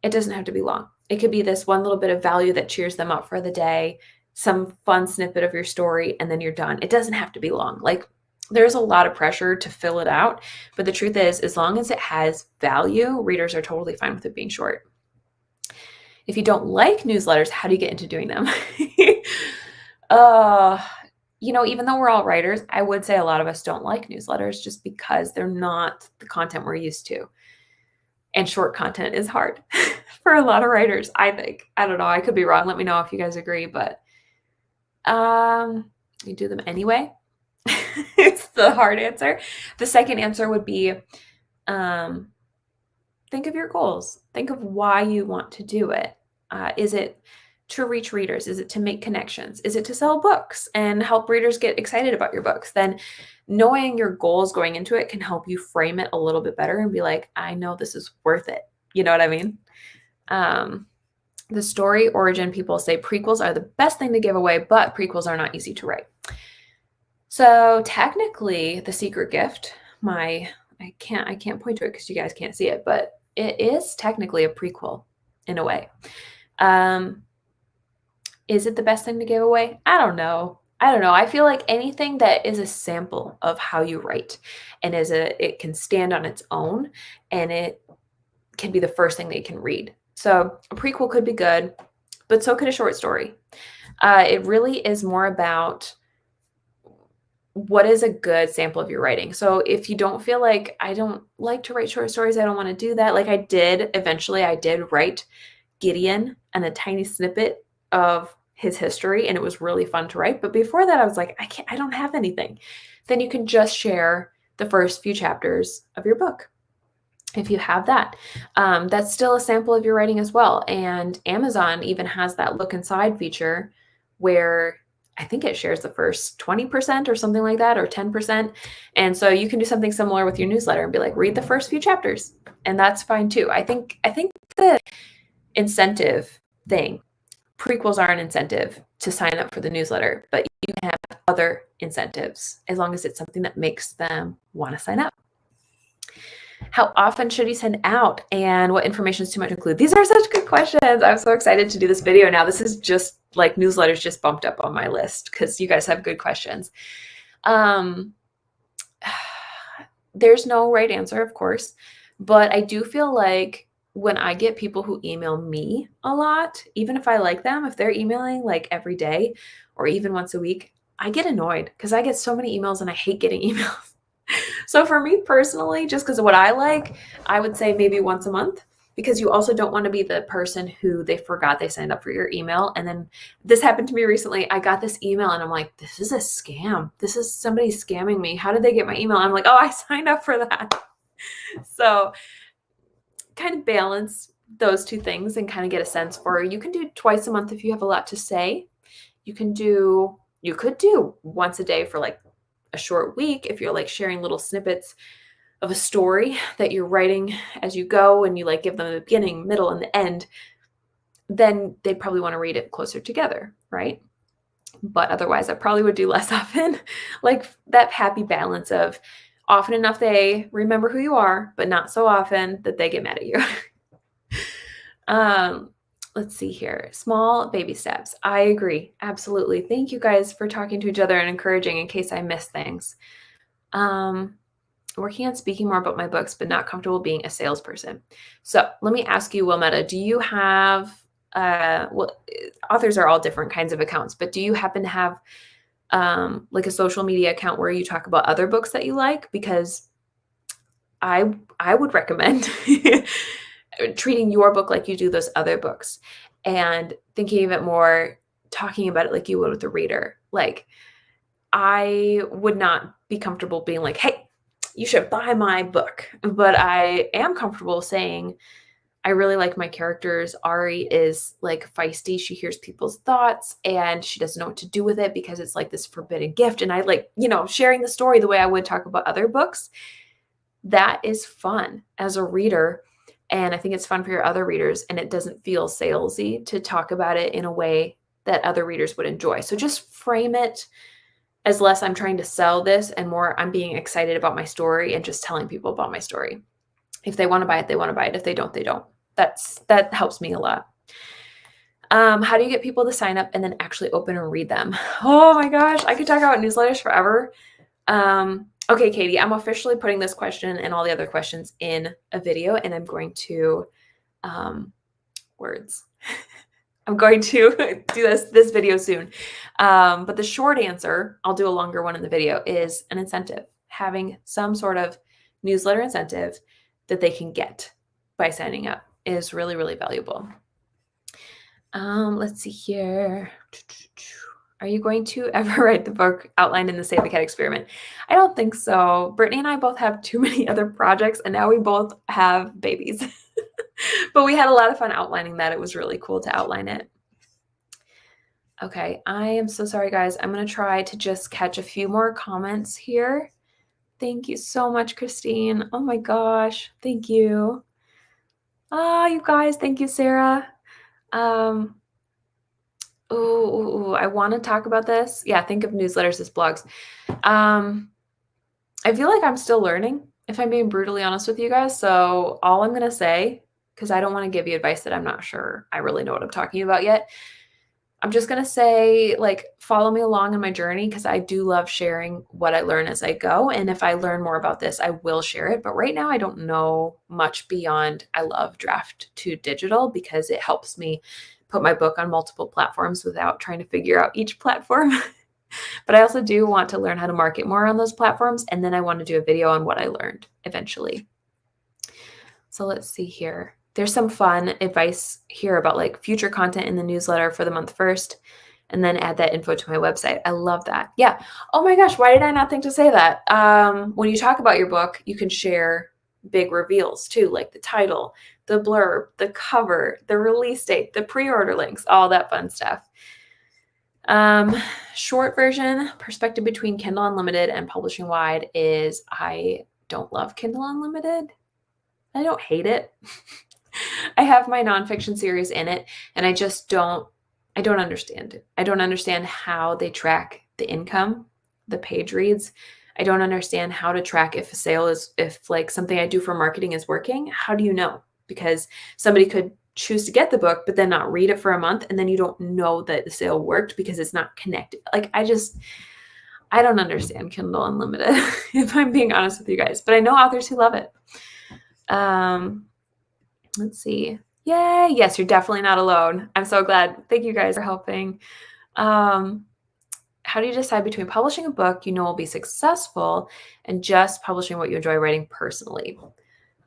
Speaker 1: it doesn't have to be long. It could be this one little bit of value that cheers them up for the day, some fun snippet of your story, and then you're done. It doesn't have to be long. Like, there's a lot of pressure to fill it out, but the truth is, as long as it has value, readers are totally fine with it being short. If you don't like newsletters, how do you get into doing them? Even though we're all writers, I would say a lot of us don't like newsletters just because they're not the content we're used to. And short content is hard for a lot of writers, I think. I don't know. I could be wrong. Let me know if you guys agree, but you do them anyway. It's the hard answer. The second answer would be think of your goals. Think of why you want to do it. Is it to reach readers? Is it to make connections? Is it to sell books and help readers get excited about your books? Then knowing your goals going into it can help you frame it a little bit better and be like, I know this is worth it. You know what I mean? The story origin, people say prequels are the best thing to give away, but prequels are not easy to write. So technically, The Secret Gift, I can't point to it because you guys can't see it, but it is technically a prequel in a way. Is it the best thing to give away? I don't know. I feel like anything that is a sample of how you write and it can stand on its own and it can be the first thing that you can read. So a prequel could be good, but so could a short story. It really is more about what is a good sample of your writing. So if you don't feel like, I don't like to write short stories, I don't want to do that. Like I did write Gideon and a tiny snippet of his history, and it was really fun to write. But before that, I was like, I don't have anything. Then you can just share the first few chapters of your book. If you have that, that's still a sample of your writing as well. And Amazon even has that look inside feature where I think it shares the first 20% or something like that, or 10%. And so you can do something similar with your newsletter and be like, read the first few chapters. And that's fine too. I think the incentive thing, prequels are an incentive to sign up for the newsletter, but you can have other incentives, as long as it's something that makes them want to sign up. How often should you send out, and what information is too much to include? These are such good questions. I'm so excited to do this video now. This is just like newsletters just bumped up on my list because you guys have good questions. There's no right answer, of course, but I do feel like when I get people who email me a lot, even if I like them, if they're emailing like every day or even once a week, I get annoyed because I get so many emails and I hate getting emails. So for me personally, just because of what I like, I would say maybe once a month, because you also don't want to be the person who they forgot they signed up for your email. And then this happened to me recently. I got this email and I'm like, this is a scam. This is somebody scamming me. How did they get my email? And I'm like, oh, I signed up for that. So kind of balance those two things and kind of get a sense for, you can do twice a month if you have a lot to say. You could do once a day for like a short week if you're like sharing little snippets of a story that you're writing as you go, and you like give them the beginning, middle, and the end. Then they'd probably want to read it closer together, right? But otherwise, I probably would do less often. Like that happy balance of often enough they remember who you are, but not so often that they get mad at you. Let's see here. Small baby steps. I agree. Absolutely. Thank you guys for talking to each other and encouraging in case I miss things. Working on speaking more about my books, but not comfortable being a salesperson. So let me ask you, Wilmetta, do you have, well, authors are all different kinds of accounts, but do you happen to have like a social media account where you talk about other books that you like? Because I would recommend treating your book like you do those other books and thinking of it more, talking about it like you would with a reader. Like I would not be comfortable being like, hey, you should buy my book. But I am comfortable saying, I really like my characters. Ari is like feisty. She hears people's thoughts and she doesn't know what to do with it because it's like this forbidden gift. And I like, sharing the story the way I would talk about other books. That is fun as a reader. And I think it's fun for your other readers. And it doesn't feel salesy to talk about it in a way that other readers would enjoy. So just frame it as less I'm trying to sell this and more I'm being excited about my story and just telling people about my story. If they want to buy it, they want to buy it. If they don't, they don't. That helps me a lot. How do you get people to sign up and then actually open and read them? Oh my gosh, I could talk about newsletters forever. Okay, Katie, I'm officially putting this question and all the other questions in a video, and I'm going to words. I'm going to do this video soon. But the short answer, I'll do a longer one in the video, is an incentive. Having some sort of newsletter incentive that they can get by signing up is really, really valuable. Let's see here. Are you going to ever write the book outlined in the Save the Cat experiment? I don't think so. Brittany and I both have too many other projects, and now we both have babies. But we had a lot of fun outlining that. It was really cool to outline it. Okay, I am so sorry, guys. I'm going to try to just catch a few more comments here. Thank you so much, Christine. Oh my gosh, thank you. You guys, thank you, Sarah. I want to talk about this. Yeah, think of newsletters as blogs. I feel like I'm still learning, if I'm being brutally honest with you guys. So all I'm going to say, because I don't want to give you advice that I'm not sure I really know what I'm talking about yet, I'm just going to say, like, follow me along in my journey, because I do love sharing what I learn as I go. And if I learn more about this, I will share it. But right now, I don't know much beyond I love draft to digital, because it helps me put my book on multiple platforms without trying to figure out each platform. But I also do want to learn how to market more on those platforms. And then I want to do a video on what I learned eventually. So let's see here. There's some fun advice here about like future content in the newsletter for the month first, and then add that info to my website. I love that. Yeah. Oh my gosh, why did I not think to say that? When you talk about your book, you can share big reveals too, like the title, the blurb, the cover, the release date, the pre-order links, all that fun stuff. Short version, perspective between Kindle Unlimited and Publishing Wide is I don't love Kindle Unlimited. I don't hate it. I have my nonfiction series in it, and I just don't understand it. I don't understand how they track the income, the page reads. I don't understand how to track if a sale is, if like something I do for marketing is working. How do you know? Because somebody could choose to get the book, but then not read it for a month. And then you don't know that the sale worked because it's not connected. Like, I don't understand Kindle Unlimited, if I'm being honest with you guys, but I know authors who love it. Let's see. Yay. Yes, you're definitely not alone. I'm so glad. Thank you guys for helping. How do you decide between publishing a book you know will be successful and just publishing what you enjoy writing personally?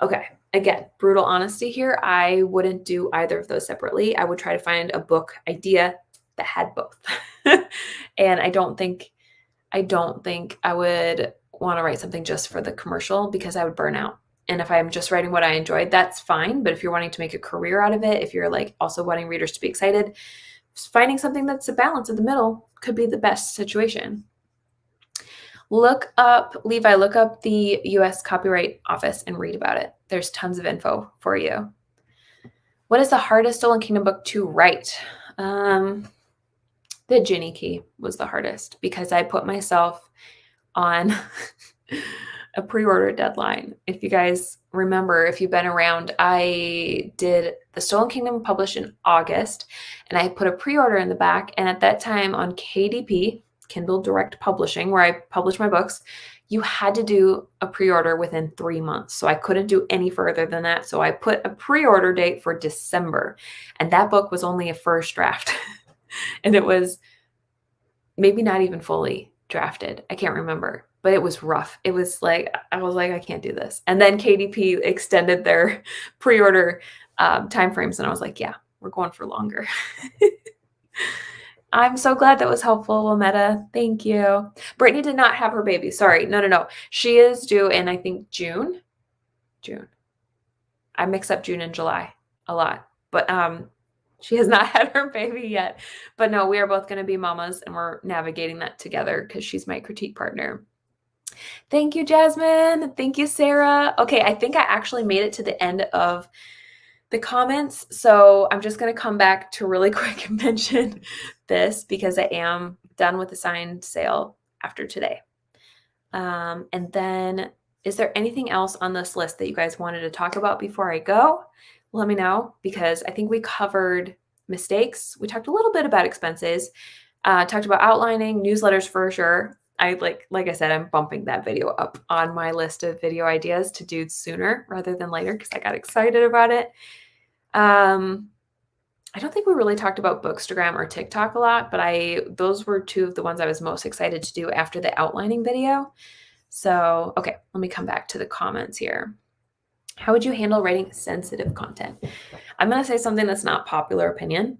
Speaker 1: Okay. Again, brutal honesty here. I wouldn't do either of those separately. I would try to find a book idea that had both. And I don't think I would want to write something just for the commercial because I would burn out. And if I'm just writing what I enjoyed, that's fine. But if you're wanting to make a career out of it, if you're like also wanting readers to be excited, finding something that's a balance in the middle could be the best situation. Look up the US Copyright Office and read about it. There's tons of info for you. What is the hardest Stolen Kingdom book to write? The Ginny Key was the hardest because I put myself on a pre-order deadline. If you guys remember, if you've been around, I did the Stolen Kingdom published in August, and I put a pre-order in the back. And at that time on KDP, Kindle Direct Publishing, where I publish my books, you had to do a pre-order within 3 months. So I couldn't do any further than that. So I put a pre-order date for December, and that book was only a first draft. And it was maybe not even fully drafted. I can't remember, but it was rough. It was like, I was like, I can't do this. And then KDP extended their pre-order timeframes. And I was like, yeah, we're going for longer. I'm so glad that was helpful, Wilmetta. Thank you. Brittany did not have her baby. Sorry. No. She is due in, I think, June. I mix up June and July a lot. But she has not had her baby yet. But no, we are both going to be mamas, and we're navigating that together because she's my critique partner. Thank you, Jasmine. Thank you, Sarah. Okay, I think I actually made it to the end of the comments. So I'm just going to come back to really quick and mention this because I am done with the signed sale after today. And then is there anything else on this list that you guys wanted to talk about before I go? Let me know, because I think we covered mistakes. We talked a little bit about expenses, talked about outlining, newsletters for sure. Like I said, I'm bumping that video up on my list of video ideas to do sooner rather than later because I got excited about it. I don't think we really talked about Bookstagram or TikTok a lot, but those were two of the ones I was most excited to do after the outlining video. So, okay, let me come back to the comments here. How would you handle writing sensitive content? I'm going to say something that's not popular opinion.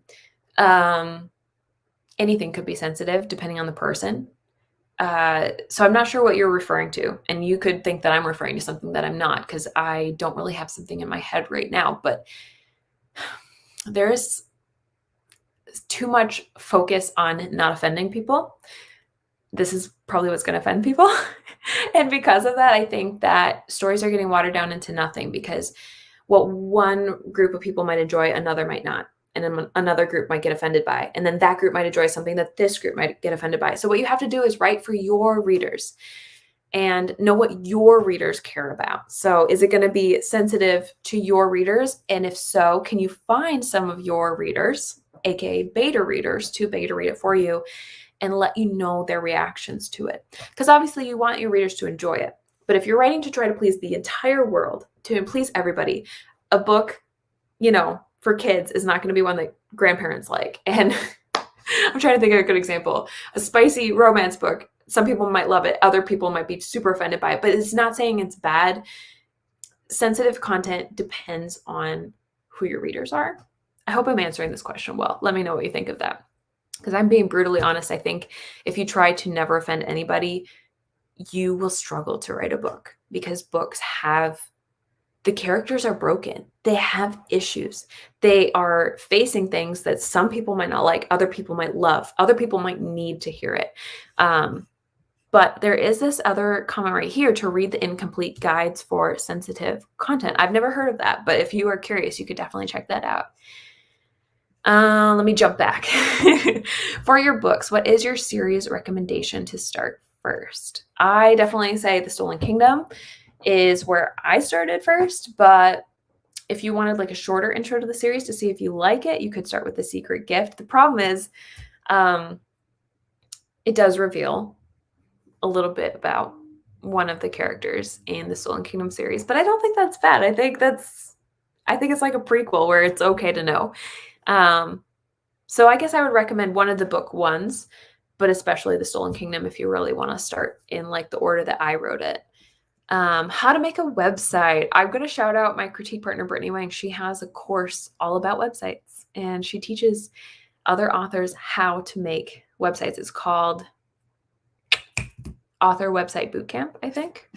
Speaker 1: Anything could be sensitive depending on the person. So I'm not sure what you're referring to. And you could think that I'm referring to something that I'm not, because I don't really have something in my head right now. But there is too much focus on not offending people. This is probably what's going to offend people. And because of that, I think that stories are getting watered down into nothing, because what one group of people might enjoy, another might not. And then another group might get offended by. And then that group might enjoy something that this group might get offended by. So what you have to do is write for your readers and know what your readers care about. So is it going to be sensitive to your readers? And if so, can you find some of your readers, aka beta readers, to beta read it for you and let you know their reactions to it? Because obviously you want your readers to enjoy it. But if you're writing to try to please the entire world, to please everybody, a book, for kids is not going to be one that grandparents like. And I'm trying to think of a good example. A spicy romance book, some people might love it. Other people might be super offended by it, but it's not saying it's bad. Sensitive content depends on who your readers are. I hope I'm answering this question well. Let me know what you think of that. Because I'm being brutally honest. I think if you try to never offend anybody, you will struggle to write a book, because books the characters are broken. They have issues. They are facing things that some people might not like, other people might love, other people might need to hear it. But there is this other comment right here, to read the incomplete guides for sensitive content. I've never heard of that, but if you are curious, you could definitely check that out. Let me jump back. For your books, what is your series recommendation to start first? I definitely say The Stolen Kingdom is where I started first, but if you wanted like a shorter intro to the series to see if you like it, you could start with The Secret Gift. The problem is it does reveal a little bit about one of the characters in the Stolen Kingdom series, but I don't think that's bad. I think it's like a prequel where it's okay to know. So I guess I would recommend one of the book ones, but especially The Stolen Kingdom if you really want to start in like the order that I wrote it. How to make a website. I'm going to shout out my critique partner, Brittany Wang. She has a course all about websites, and she teaches other authors how to make websites. It's called Author Website Bootcamp, I think.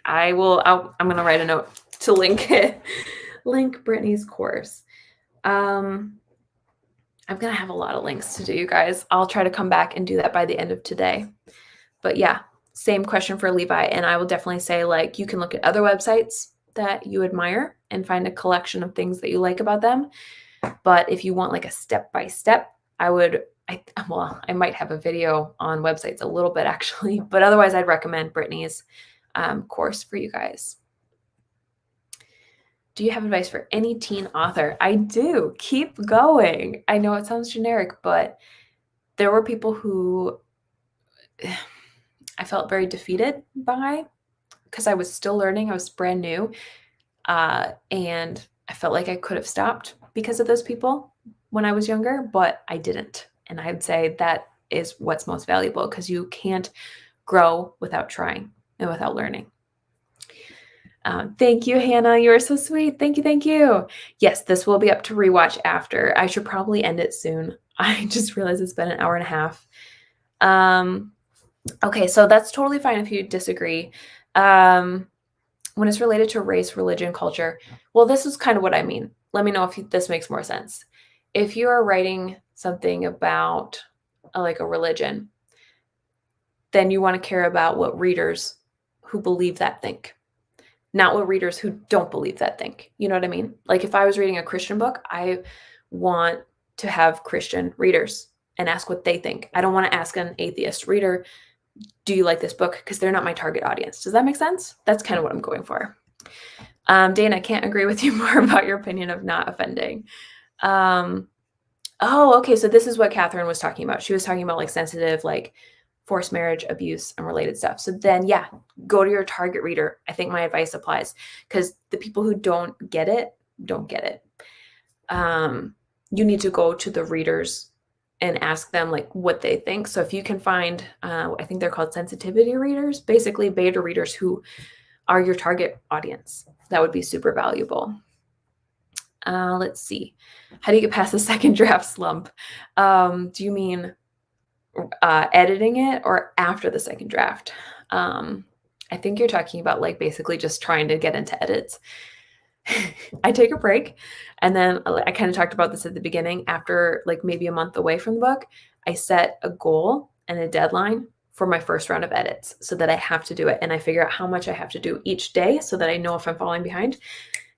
Speaker 1: I'm going to write a note to link it, link Brittany's course. I'm going to have a lot of links to do, you guys. I'll try to come back and do that by the end of today. But yeah, same question for Levi. And I will definitely say, like, you can look at other websites that you admire and find a collection of things that you like about them. But if you want like a step-by-step, I might have a video on websites a little bit actually, but otherwise I'd recommend Brittany's course for you guys. Do you have advice for any teen author? I do. Keep going. I know it sounds generic, but there were people who I felt very defeated by because I was still learning. I was brand new. And I felt like I could have stopped because of those people when I was younger, but I didn't. And I would say that is what's most valuable because you can't grow without trying and without learning. Thank you, Hannah. You are so sweet. Thank you. Thank you. Yes, this will be up to rewatch after. I should probably end it soon. I just realized it's been an hour and a half. Okay, so that's totally fine if you disagree. When it's related to race, religion, culture, well, this is kind of what I mean. Let me know if this makes more sense. If you are writing something about like a religion, then you want to care about what readers who believe that think, not what readers who don't believe that think. You know what I mean? Like if I was reading a Christian book, I want to have Christian readers and ask what they think. I don't want to ask an atheist reader, do you like this book? Because they're not my target audience. Does that make sense? That's kind of what I'm going for. Dana, I can't agree with you more about your opinion of not offending. Okay. So this is what Catherine was talking about. She was talking about like sensitive, like forced marriage, abuse, and related stuff. So then, yeah, go to your target reader. I think my advice applies because the people who don't get it, don't get it. You need to go to the readers and ask them like what they think. So if you can find, I think they're called sensitivity readers, basically beta readers who are your target audience, that would be super valuable. Let's see. How do you get past the second draft slump? Do you mean editing it or after the second draft? I think you're talking about like basically just trying to get into edits. I take a break. And then I kind of talked about this at the beginning. After like maybe a month away from the book, I set a goal and a deadline for my first round of edits so that I have to do it. And I figure out how much I have to do each day so that I know if I'm falling behind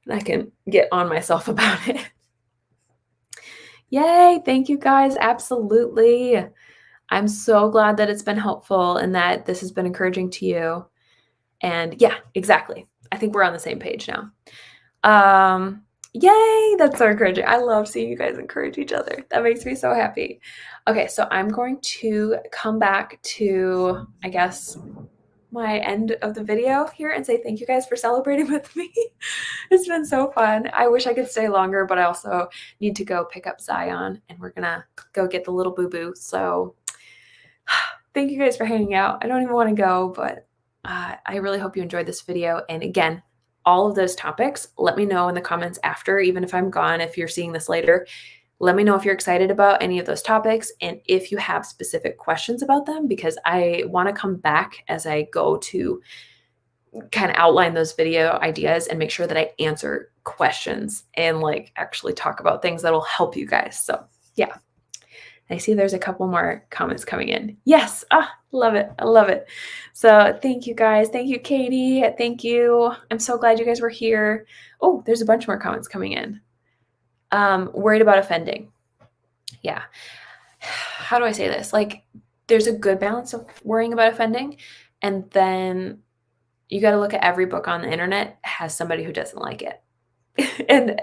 Speaker 1: and I can get on myself about it. Yay. Thank you guys. Absolutely. I'm so glad that it's been helpful and that this has been encouraging to you. And yeah, exactly. I think we're on the same page now. Yay, that's so encouraging. I love seeing you guys encourage each other. That makes me so happy. Okay, so I'm going to come back to, I guess, my end of the video here and say thank you guys for celebrating with me. It's been so fun. I wish I could stay longer, but I also need to go pick up Zion and we're gonna go get the little boo-boo. So thank you guys for hanging out. I don't even want to go, but I really hope you enjoyed this video. And again, all of those topics, let me know in the comments after, even if I'm gone, if you're seeing this later, let me know if you're excited about any of those topics and if you have specific questions about them, because I want to come back as I go to kind of outline those video ideas and make sure that I answer questions and like actually talk about things that will help you guys. So yeah. I see there's a couple more comments coming in. Yes. Love it. I love it. So thank you guys. Thank you, Katie. Thank you. I'm so glad you guys were here. Oh, there's a bunch more comments coming in. Worried about offending. Yeah. How do I say this? Like, there's a good balance of worrying about offending, and then you got to look at every book on the internet has somebody who doesn't like it. And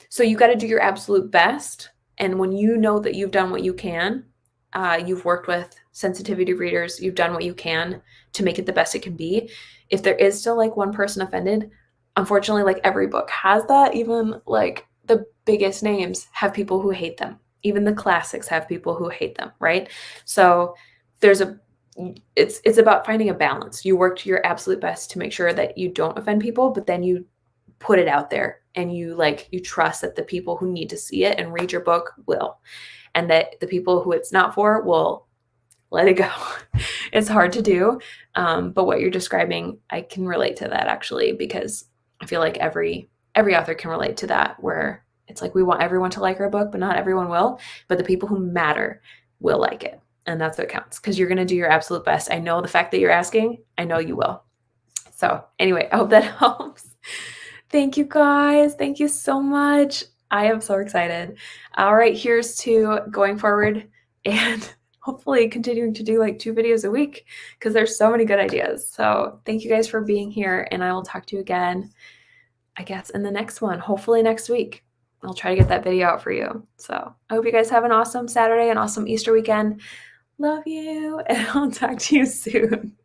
Speaker 1: so you got to do your absolute best. And when you know that you've done what you can, you've worked with sensitivity readers, you've done what you can to make it the best it can be. If there is still like one person offended, unfortunately, like every book has that. Even like the biggest names have people who hate them. Even the classics have people who hate them, right? So there's a it's about finding a balance. You work to your absolute best to make sure that you don't offend people, but then you put it out there and you trust that the people who need to see it and read your book will, and that the people who it's not for will let it go. It's hard to do, but what you're describing, I can relate to that actually, because I feel like every author can relate to that, where it's like we want everyone to like our book, but not everyone will. But the people who matter will like it, and that's what counts, because you're going to do your absolute best. I know the fact that you're asking, I know you will. So anyway, I hope that helps. Thank you guys. Thank you so much. I am so excited. All right, here's to going forward and hopefully continuing to do like 2 videos a week, because there's so many good ideas. So thank you guys for being here, and I will talk to you again, I guess, in the next one, hopefully next week. I'll try to get that video out for you. So I hope you guys have an awesome Saturday, an awesome Easter weekend. Love you, and I'll talk to you soon.